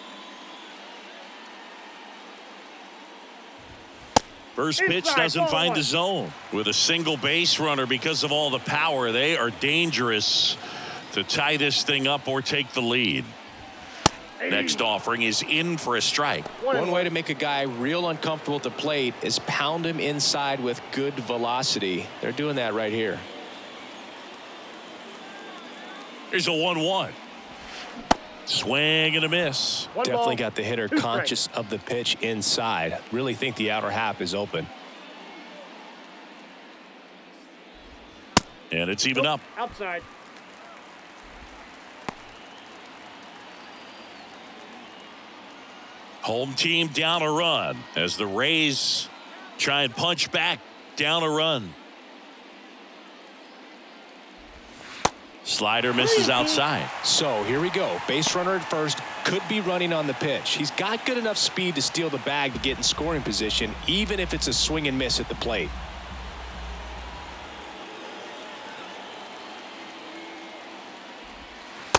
First pitch doesn't find the zone. With a single base runner, because of all the power, they are dangerous to tie this thing up or take the lead. Next offering is in for a strike. One way to make a guy real uncomfortable at the plate is pound him inside with good velocity. They're doing that right here. Here's a 1-1. Swing and a miss. Definitely got the hitter conscious of the pitch inside. Really think the outer half is open. And it's even up. Outside. Home team down a run as the Rays try and punch back down a run. Slider misses outside. So here we go. Base runner at first, could be running on the pitch. He's got good enough speed to steal the bag to get in scoring position, even if it's a swing and miss at the plate.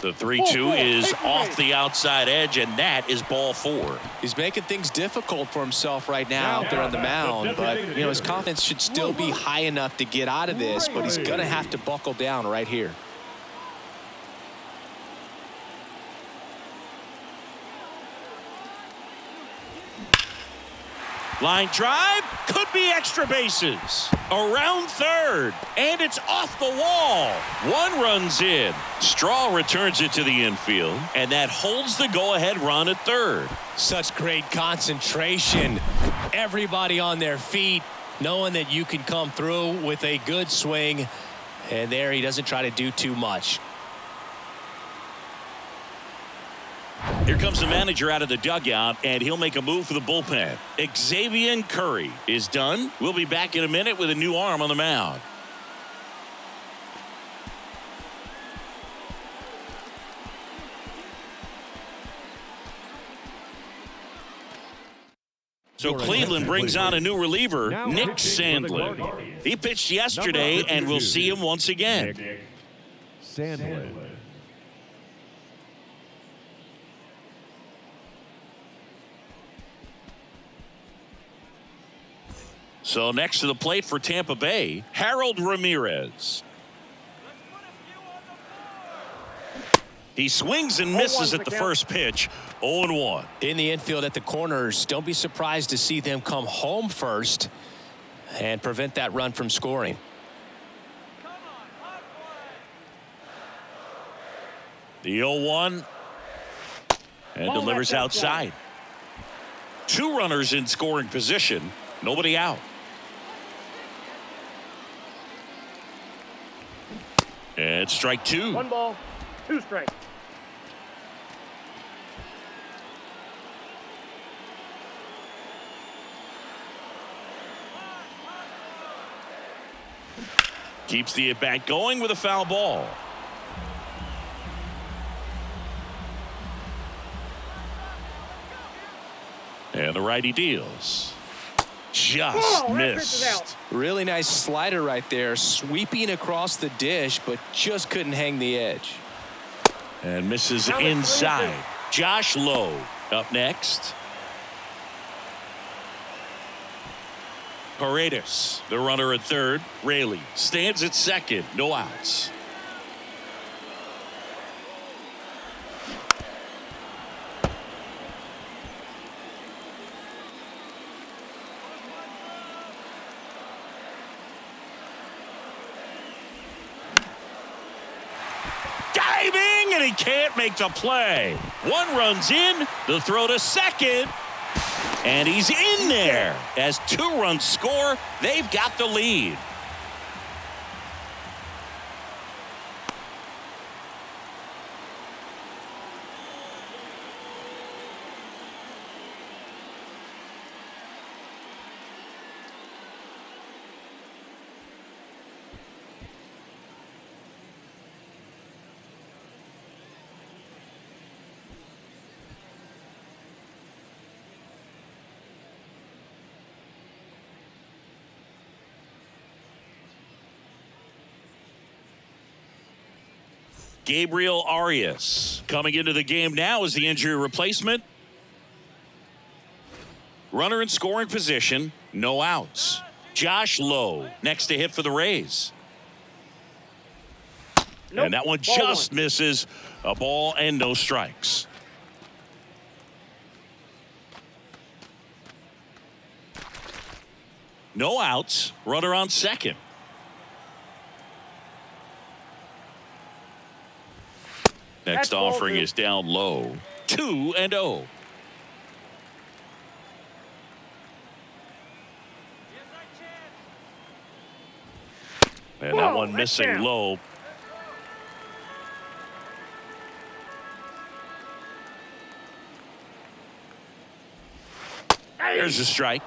The 3-2 is off the outside edge, and that is ball 4. He's making things difficult for himself right now out there on the mound, but you know his confidence should still be high enough to get out of this, but he's going to have to buckle down right here. Line drive, could be extra bases. Around third, and it's off the wall. 1 runs in. Straw returns it to the infield, and that holds the go-ahead run at third. Such great concentration. Everybody on their feet, knowing that you can come through with a good swing, and there he doesn't try to do too much. Here comes the manager out of the dugout, and he'll make a move for the bullpen. Xavier Curry is done. We'll be back in a minute with a new arm on the mound. So Cleveland brings on a new reliever, Nick Sandlin. He pitched yesterday, and we'll see him once again. Nick Sandlin. So next to the plate for Tampa Bay, Harold Ramirez. He swings and misses at the first pitch. 0-1. In the infield at the corners, don't be surprised to see them come home first and prevent that run from scoring. The 0-1 and delivers outside. 2 runners in scoring position. Nobody out. And strike 2. 1 ball, 2 strikes. Keeps the at-bat going with a foul ball. And the righty deals. Just missed. Really nice slider right there, sweeping across the dish, but just couldn't hang the edge. And misses inside. Josh Lowe up next. Paredes, the runner at third. Raley stands at second. No outs. Diving, and he can't make the play. 1 runs in, the throw to second. And he's in there. As 2 runs score, they've got the lead. Gabriel Arias coming into the game now as the injury replacement. Runner in scoring position, no outs. Josh Lowe next to hit for the Rays. And that one just misses. A ball and no strikes. No outs. Runner on second. Next offering is down low. 2-0. And that one missing low. There's a strike.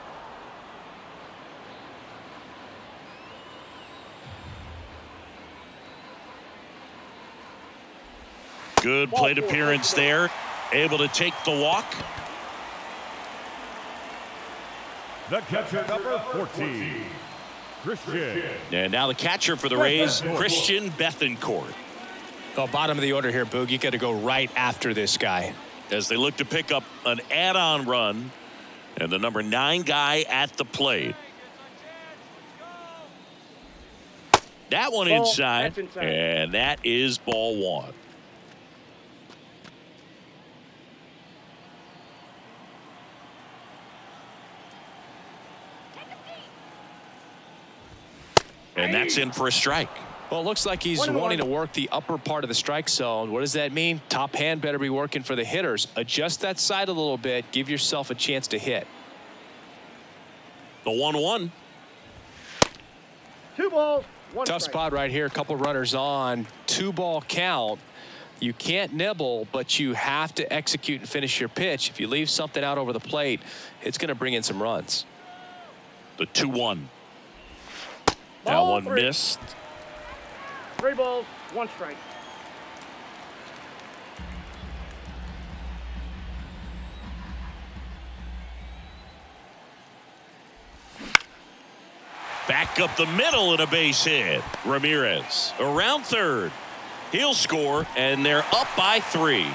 Good plate appearance there. Able to take the walk. The catcher, number 14, Christian. And now the catcher for the Rays, Christian Bethancourt. Oh, bottom of the order here, Boog. You got to go right after this guy. As they look to pick up an add-on run. And the number 9 guy at the plate. That one inside. And that is ball 1. And that's in for a strike. Well, it looks like he's wanting to work the upper part of the strike zone. What does that mean? Top hand better be working for the hitters. Adjust that side a little bit. Give yourself a chance to hit. The 1-1. 2 balls, 1 Tough strike. spot right here. A couple runners on. 2-ball count. You can't nibble, but you have to execute and finish your pitch. If you leave something out over the plate, it's going to bring in some runs. The 2-1. That one missed. 3 balls, 1 strike. Back up the middle and a base hit. Ramirez around third. He'll score, and they're up by 3.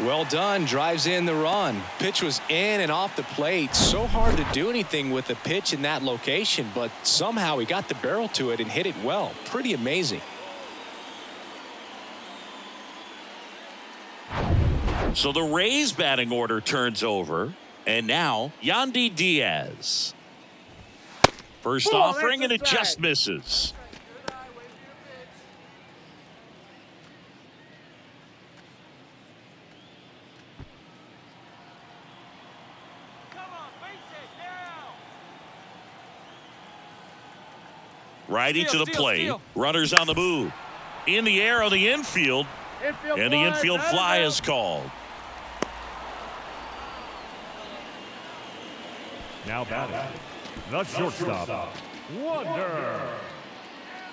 Well done. Drives in the run. Pitch was in and off the plate. So hard to do anything with a pitch in that location, but somehow he got the barrel to it and hit it well. Pretty amazing. So the Rays batting order turns over, and now Yandy Diaz. First offering, and it just misses. Good eye, wait for your pitch. Come on, face it now. Righty to the plate. Steal. Runners on the move. In the air on the infield, Infield and the fly, infield out of fly bounds. is called. Now batting, the shortstop, Wander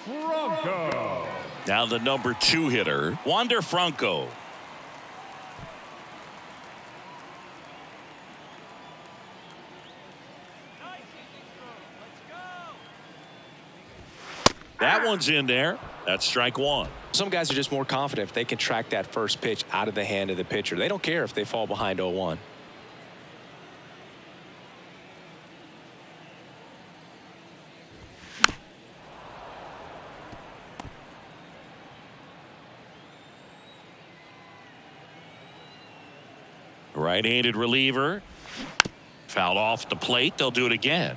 Franco. Now the number 2 hitter, Wander Franco. Nice easy throw. Let's go. That one's in there. That's strike 1. Some guys are just more confident if they can track that first pitch out of the hand of the pitcher. They don't care if they fall behind 0-1. Right-handed reliever. Fouled off the plate. They'll do it again.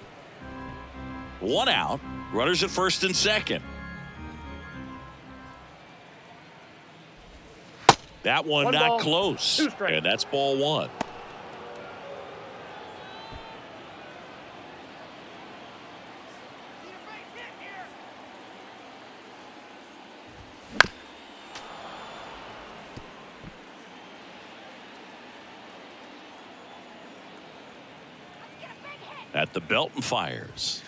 1 out. Runners at first and second. That one One not ball, close. 2 strikes. And that's ball 1. Need a base hit here. At the belt and fires.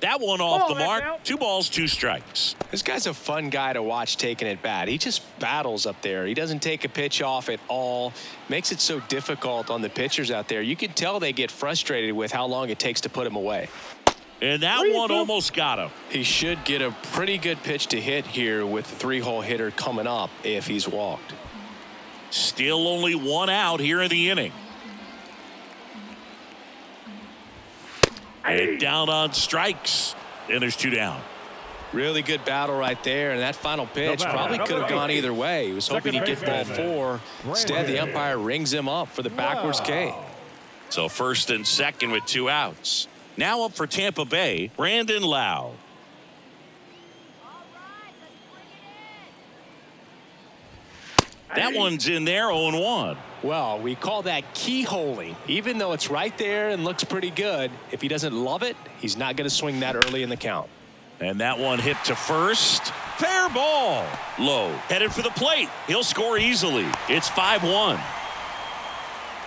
That one off Ball, the that's mark. out. 2 balls, 2 strikes. This guy's a fun guy to watch taking at bat. He just battles up there. He doesn't take a pitch off at all. Makes it so difficult on the pitchers out there. You can tell they get frustrated with how long it takes to put him away. And that one almost got him. He should get a pretty good pitch to hit here with the 3-hole hitter coming up if he's walked. Still only 1 out here in the inning. And down on strikes. And there's 2 down. Really good battle right there, and that final pitch batter, probably could have gone either way. He was hoping he'd get ball Second 4. Instead, the umpire rings him up for the backwards K. So first and second with 2 outs. Now up for Tampa Bay, Brandon Lau. That one's in there, 0-1. Well, we call that keyholing. Even though it's right there and looks pretty good, if he doesn't love it, he's not going to swing that early in the count. And that one hit to first. Fair ball. Low. Headed for the plate. He'll score easily. It's 5-1.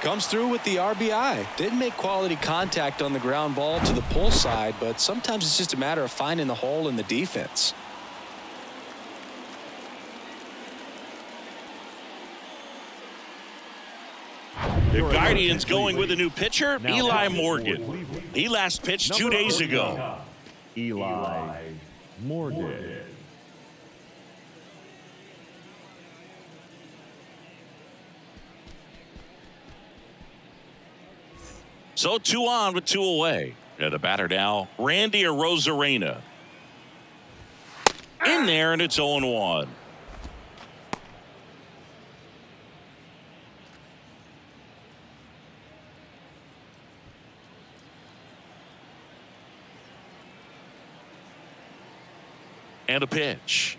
Comes through with the RBI. Didn't make quality contact on the ground ball to the pull side, but sometimes it's just a matter of finding the hole in the defense. The Guardians going with a new pitcher, Eli Morgan. He last pitched 2 days ago. Eli Morgan. So 2 on with 2 away. And the batter now, Randy Arozarena. In there, and it's 0-1. And a pitch.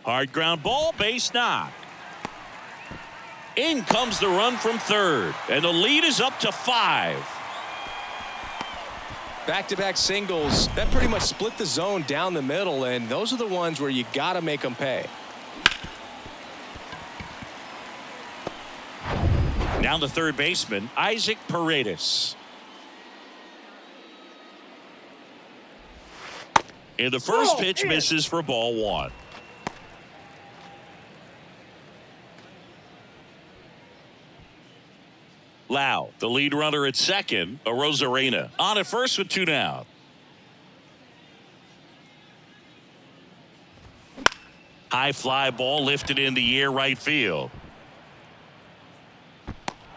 Hard ground ball, base knock. In comes the run from third, and the lead is up to 5. Back-to-back singles, that pretty much split the zone down the middle, and those are the ones where you got to make them pay. Now the third baseman, Isaac Paredes. And the first pitch misses for ball 1. Lau, the lead runner at second, Arozarena on at first with 2 down. High fly ball lifted in the air right field.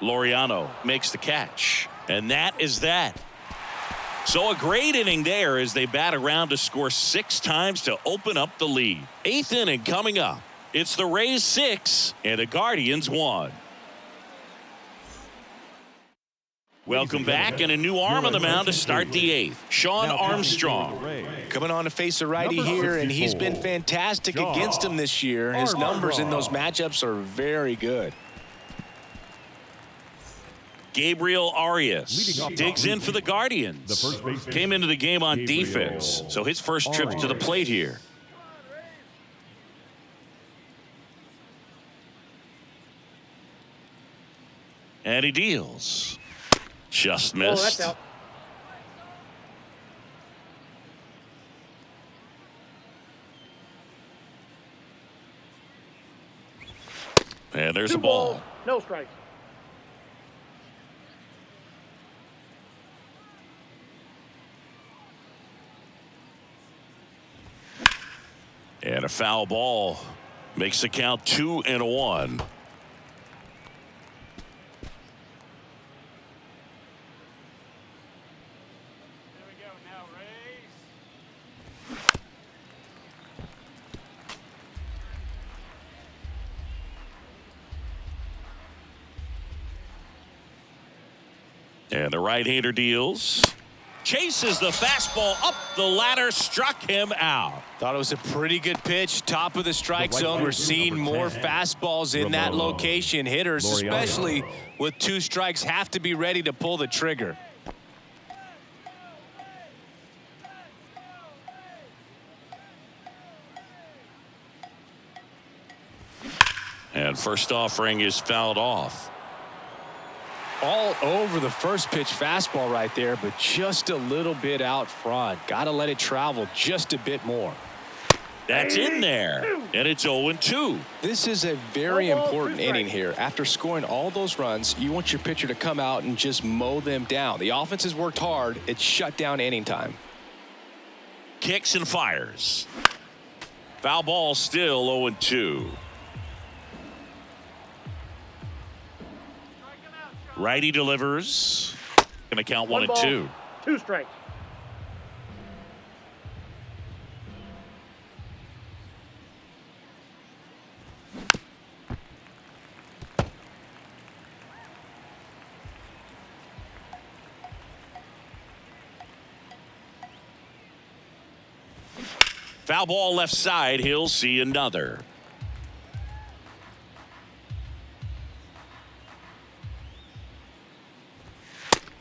Laureano makes the catch. And that is that. So a great inning there as they bat around to score 6 times to open up the lead. 8th inning coming up. It's the Rays 6 and the Guardians 1. Welcome back, and a new arm on the mound to start the 8th. Sean Armstrong. Coming on to face a righty here, and he's been fantastic against him this year. His numbers in those matchups are very good. Gabriel Arias digs in for the Guardians. Came into the game on defense, so his first trip to the plate here. And he deals. Just missed. Oh, that's out. And there's 2 a ball. balls, no strikes. And a foul ball makes the count 2-1. And the right-hander deals. Chases the fastball up the ladder, struck him out. Thought it was a pretty good pitch. Top of the strike zone. We're seeing more fastballs in that location. Hitters, especially with 2 strikes, have to be ready to pull the trigger. And first offering is fouled off. All over the first pitch fastball right there, but just a little bit out front. Got to let it travel just a bit more. That's in there, and it's 0-2. This is a very important inning here. After scoring all those runs, you want your pitcher to come out and just mow them down. The offense has worked hard. It's shut down inning time. Kicks and fires. Foul ball, still 0-2. Righty delivers. Going to count 1 and 2. 2 strikes. Foul ball left side. He'll see another.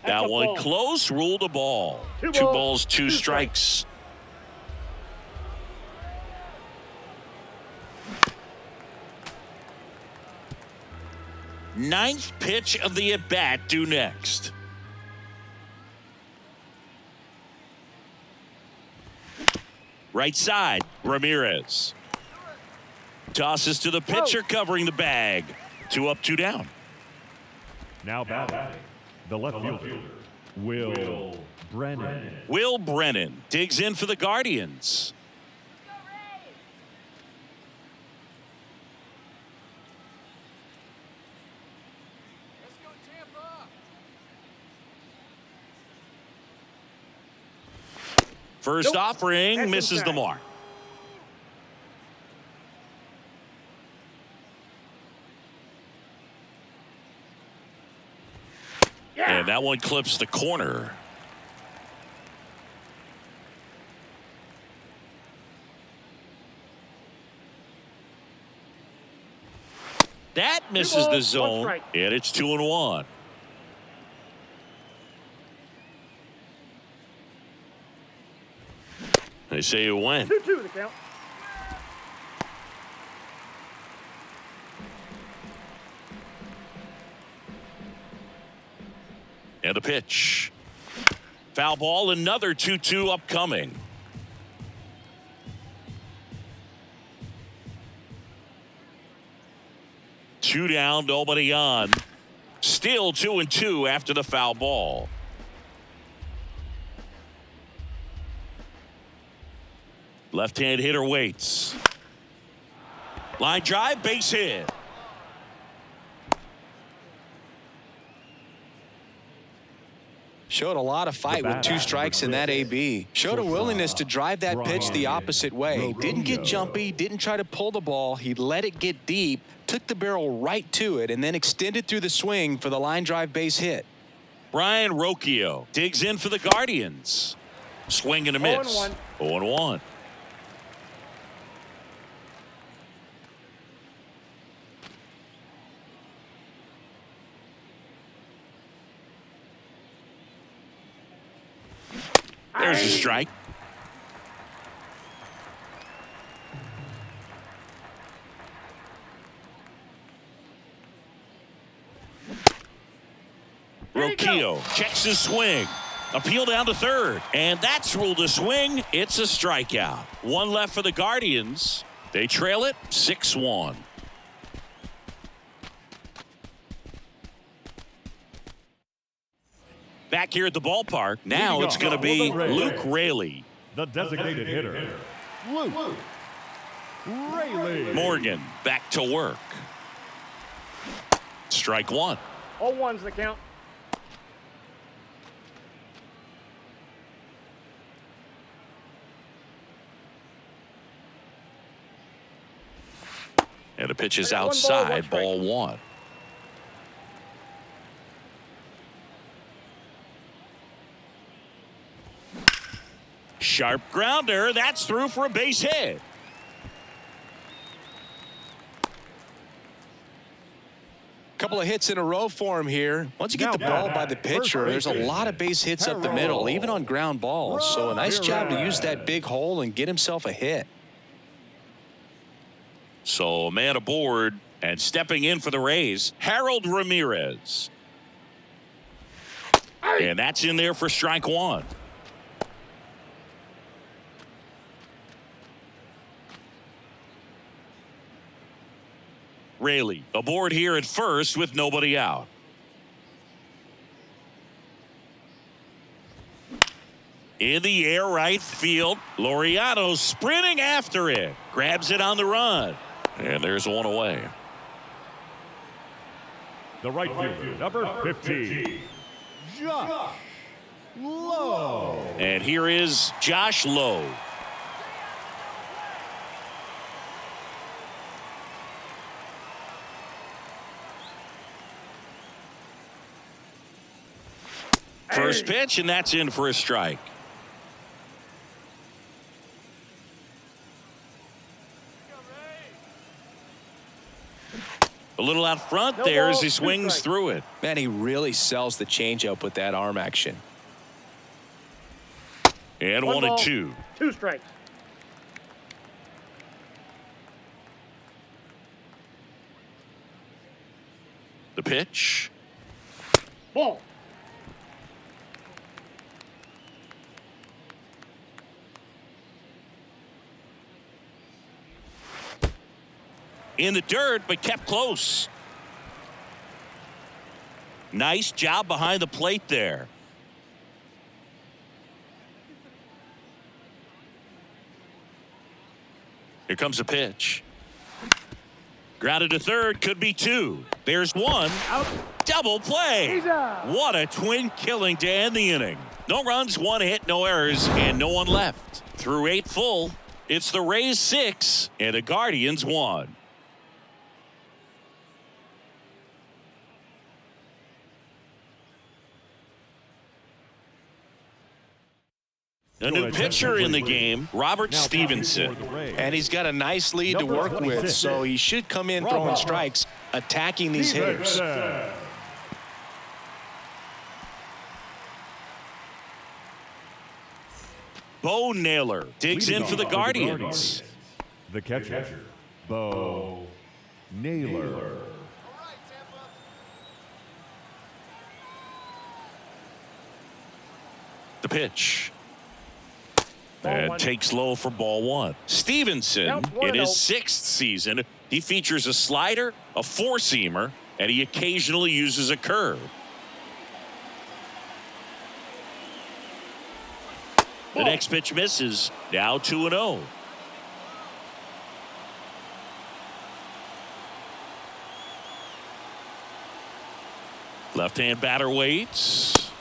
That one close, ruled a ball. 2 balls, 2 strikes. Ninth pitch of the at-bat due next. Right side, Ramirez. Tosses to the pitcher, covering the bag. 2 up, 2 down. Now batting, the left fielder, Will Brennan. Will Brennan digs in for the Guardians. Let's go, Tampa. First offering misses the mark. And that one clips the corner. That misses the zone, and it's 2-1. They say you win. 2-2 the count. And a pitch. Foul ball, another 2-2 upcoming. Two down, nobody on. Still 2-2 after the foul ball. Left-hand hitter waits. Line drive, base hit. Showed a lot of fight with 2 strikes in that AB. Showed a willingness to drive that pitch the opposite way. Didn't get jumpy, didn't try to pull the ball. He let it get deep, took the barrel right to it, and then extended through the swing for the line drive base hit. Brian Rocchio digs in for the Guardians. Swing and a miss. 0-1. 0-1. There's a strike. Rocchio checks his swing. Appeal down to third. And that's ruled a swing. It's a strikeout. 1 left for the Guardians. They trail it 6-1. Back here at the ballpark. Now it's going to be Luke Raley. The designated hitter, Luke Raley. Morgan back to work. Strike 1. 0-1's the count. And the pitch is 1 ball, 1 outside. strike. Ball 1. Sharp grounder. That's through for a base hit. Couple of hits in a row for him here. Once you get the ball by the pitcher, there's a lot of base hits up the middle, even on ground balls. So a nice job to use that big hole and get himself a hit. So a man aboard, and stepping in for the Rays, Harold Ramirez. And that's in there for strike 1. Raley aboard here at first with nobody out. In the air right field. Laureano sprinting after it. Grabs it on the run. And there's 1 away. The right fielder, number 15, Josh Lowe. And here is Josh Lowe. First pitch, and that's in for a strike. A little out front No there ball, as he 2 swings strikes. through it. Man, he really sells the changeup with that arm action. And 1 1 ball, and 2. 2 strikes. The pitch. Ball. In the dirt, but kept close. Nice job behind the plate there. Here comes a pitch. Grounded to third, could be 2. There's 1. Out. Double play. Deezer. What a twin killing to end the inning. No runs, 1 hit, no errors, and no one left. Through 8 full, it's the Rays 6 and the Guardians 1. A new pitcher in the game, Robert Stevenson. And he's got a nice lead to work with, so he should come in throwing strikes, attacking these hitters. Bo Naylor digs in for the Guardians. The catcher, Bo Naylor. The pitch. Ball And 1. takes low for ball 1. Stevenson, Count 1 in his and 6th season, he features a slider, a 4-seamer, and he occasionally uses a curve. The next pitch misses. Now 2-0. Left-hand batter waits.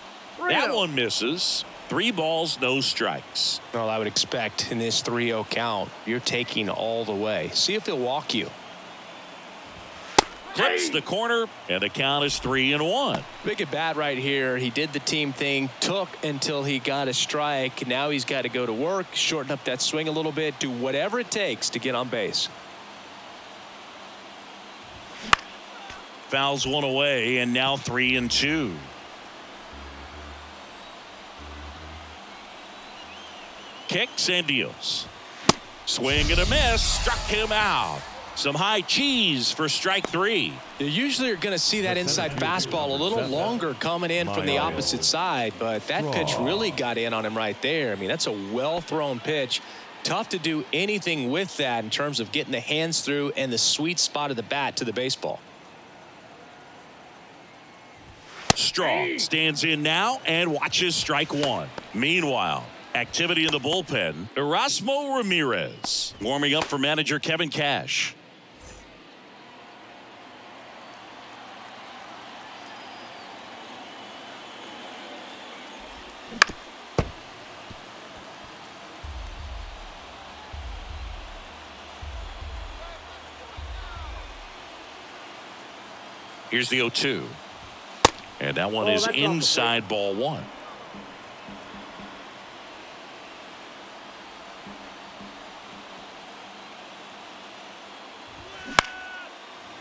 That one misses. 3 balls, no strikes. Well, I would expect in this 3-0 count, you're taking all the way. See if he'll walk you. Clips the corner, and the count is 3-1. Big at bat right here. He did the team thing, took until he got a strike. Now he's got to go to work, shorten up that swing a little bit, do whatever it takes to get on base. Fouls one away, and now 3-2. Kicks and deals. Swing and a miss. Struck him out. Some high cheese for strike 3. You usually are going to see that inside fastball a little longer coming in from the opposite side, but that pitch really got in on him right there. I mean, that's a well-thrown pitch. Tough to do anything with that in terms of getting the hands through and the sweet spot of the bat to the baseball. Strong stands in now and watches strike 1. Meanwhile, activity in the bullpen. Erasmo Ramirez warming up for manager Kevin Cash. Here's the 0-2. And that one is inside ball 1.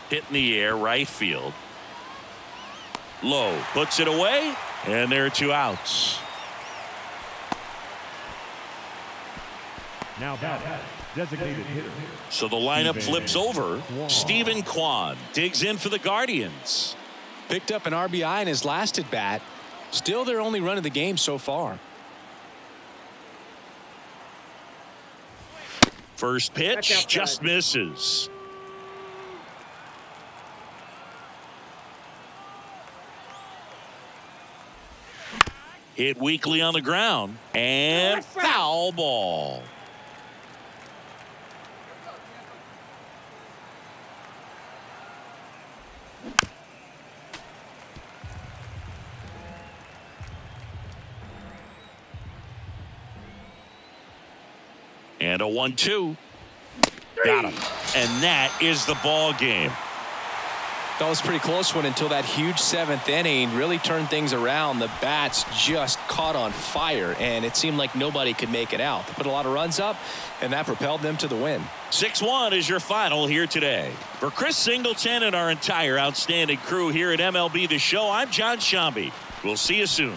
Hit in the air, right field. Low puts it away, and there are 2 outs. Now bat, designated hitter. So the lineup flips over. Stephen Kwan digs in for the Guardians. Picked up an RBI in his last at bat. Still their only run of the game so far. First pitch just misses. Hit weakly on the ground, and foul ball. And a 1-2. Got him. And that is the ball game. That was a pretty close one until that huge 7th inning really turned things around. The bats just caught on fire, and it seemed like nobody could make it out. They put a lot of runs up, and that propelled them to the win. 6-1 is your final here today. For Chris Singleton and our entire outstanding crew here at MLB The Show, I'm John Shambi. We'll see you soon.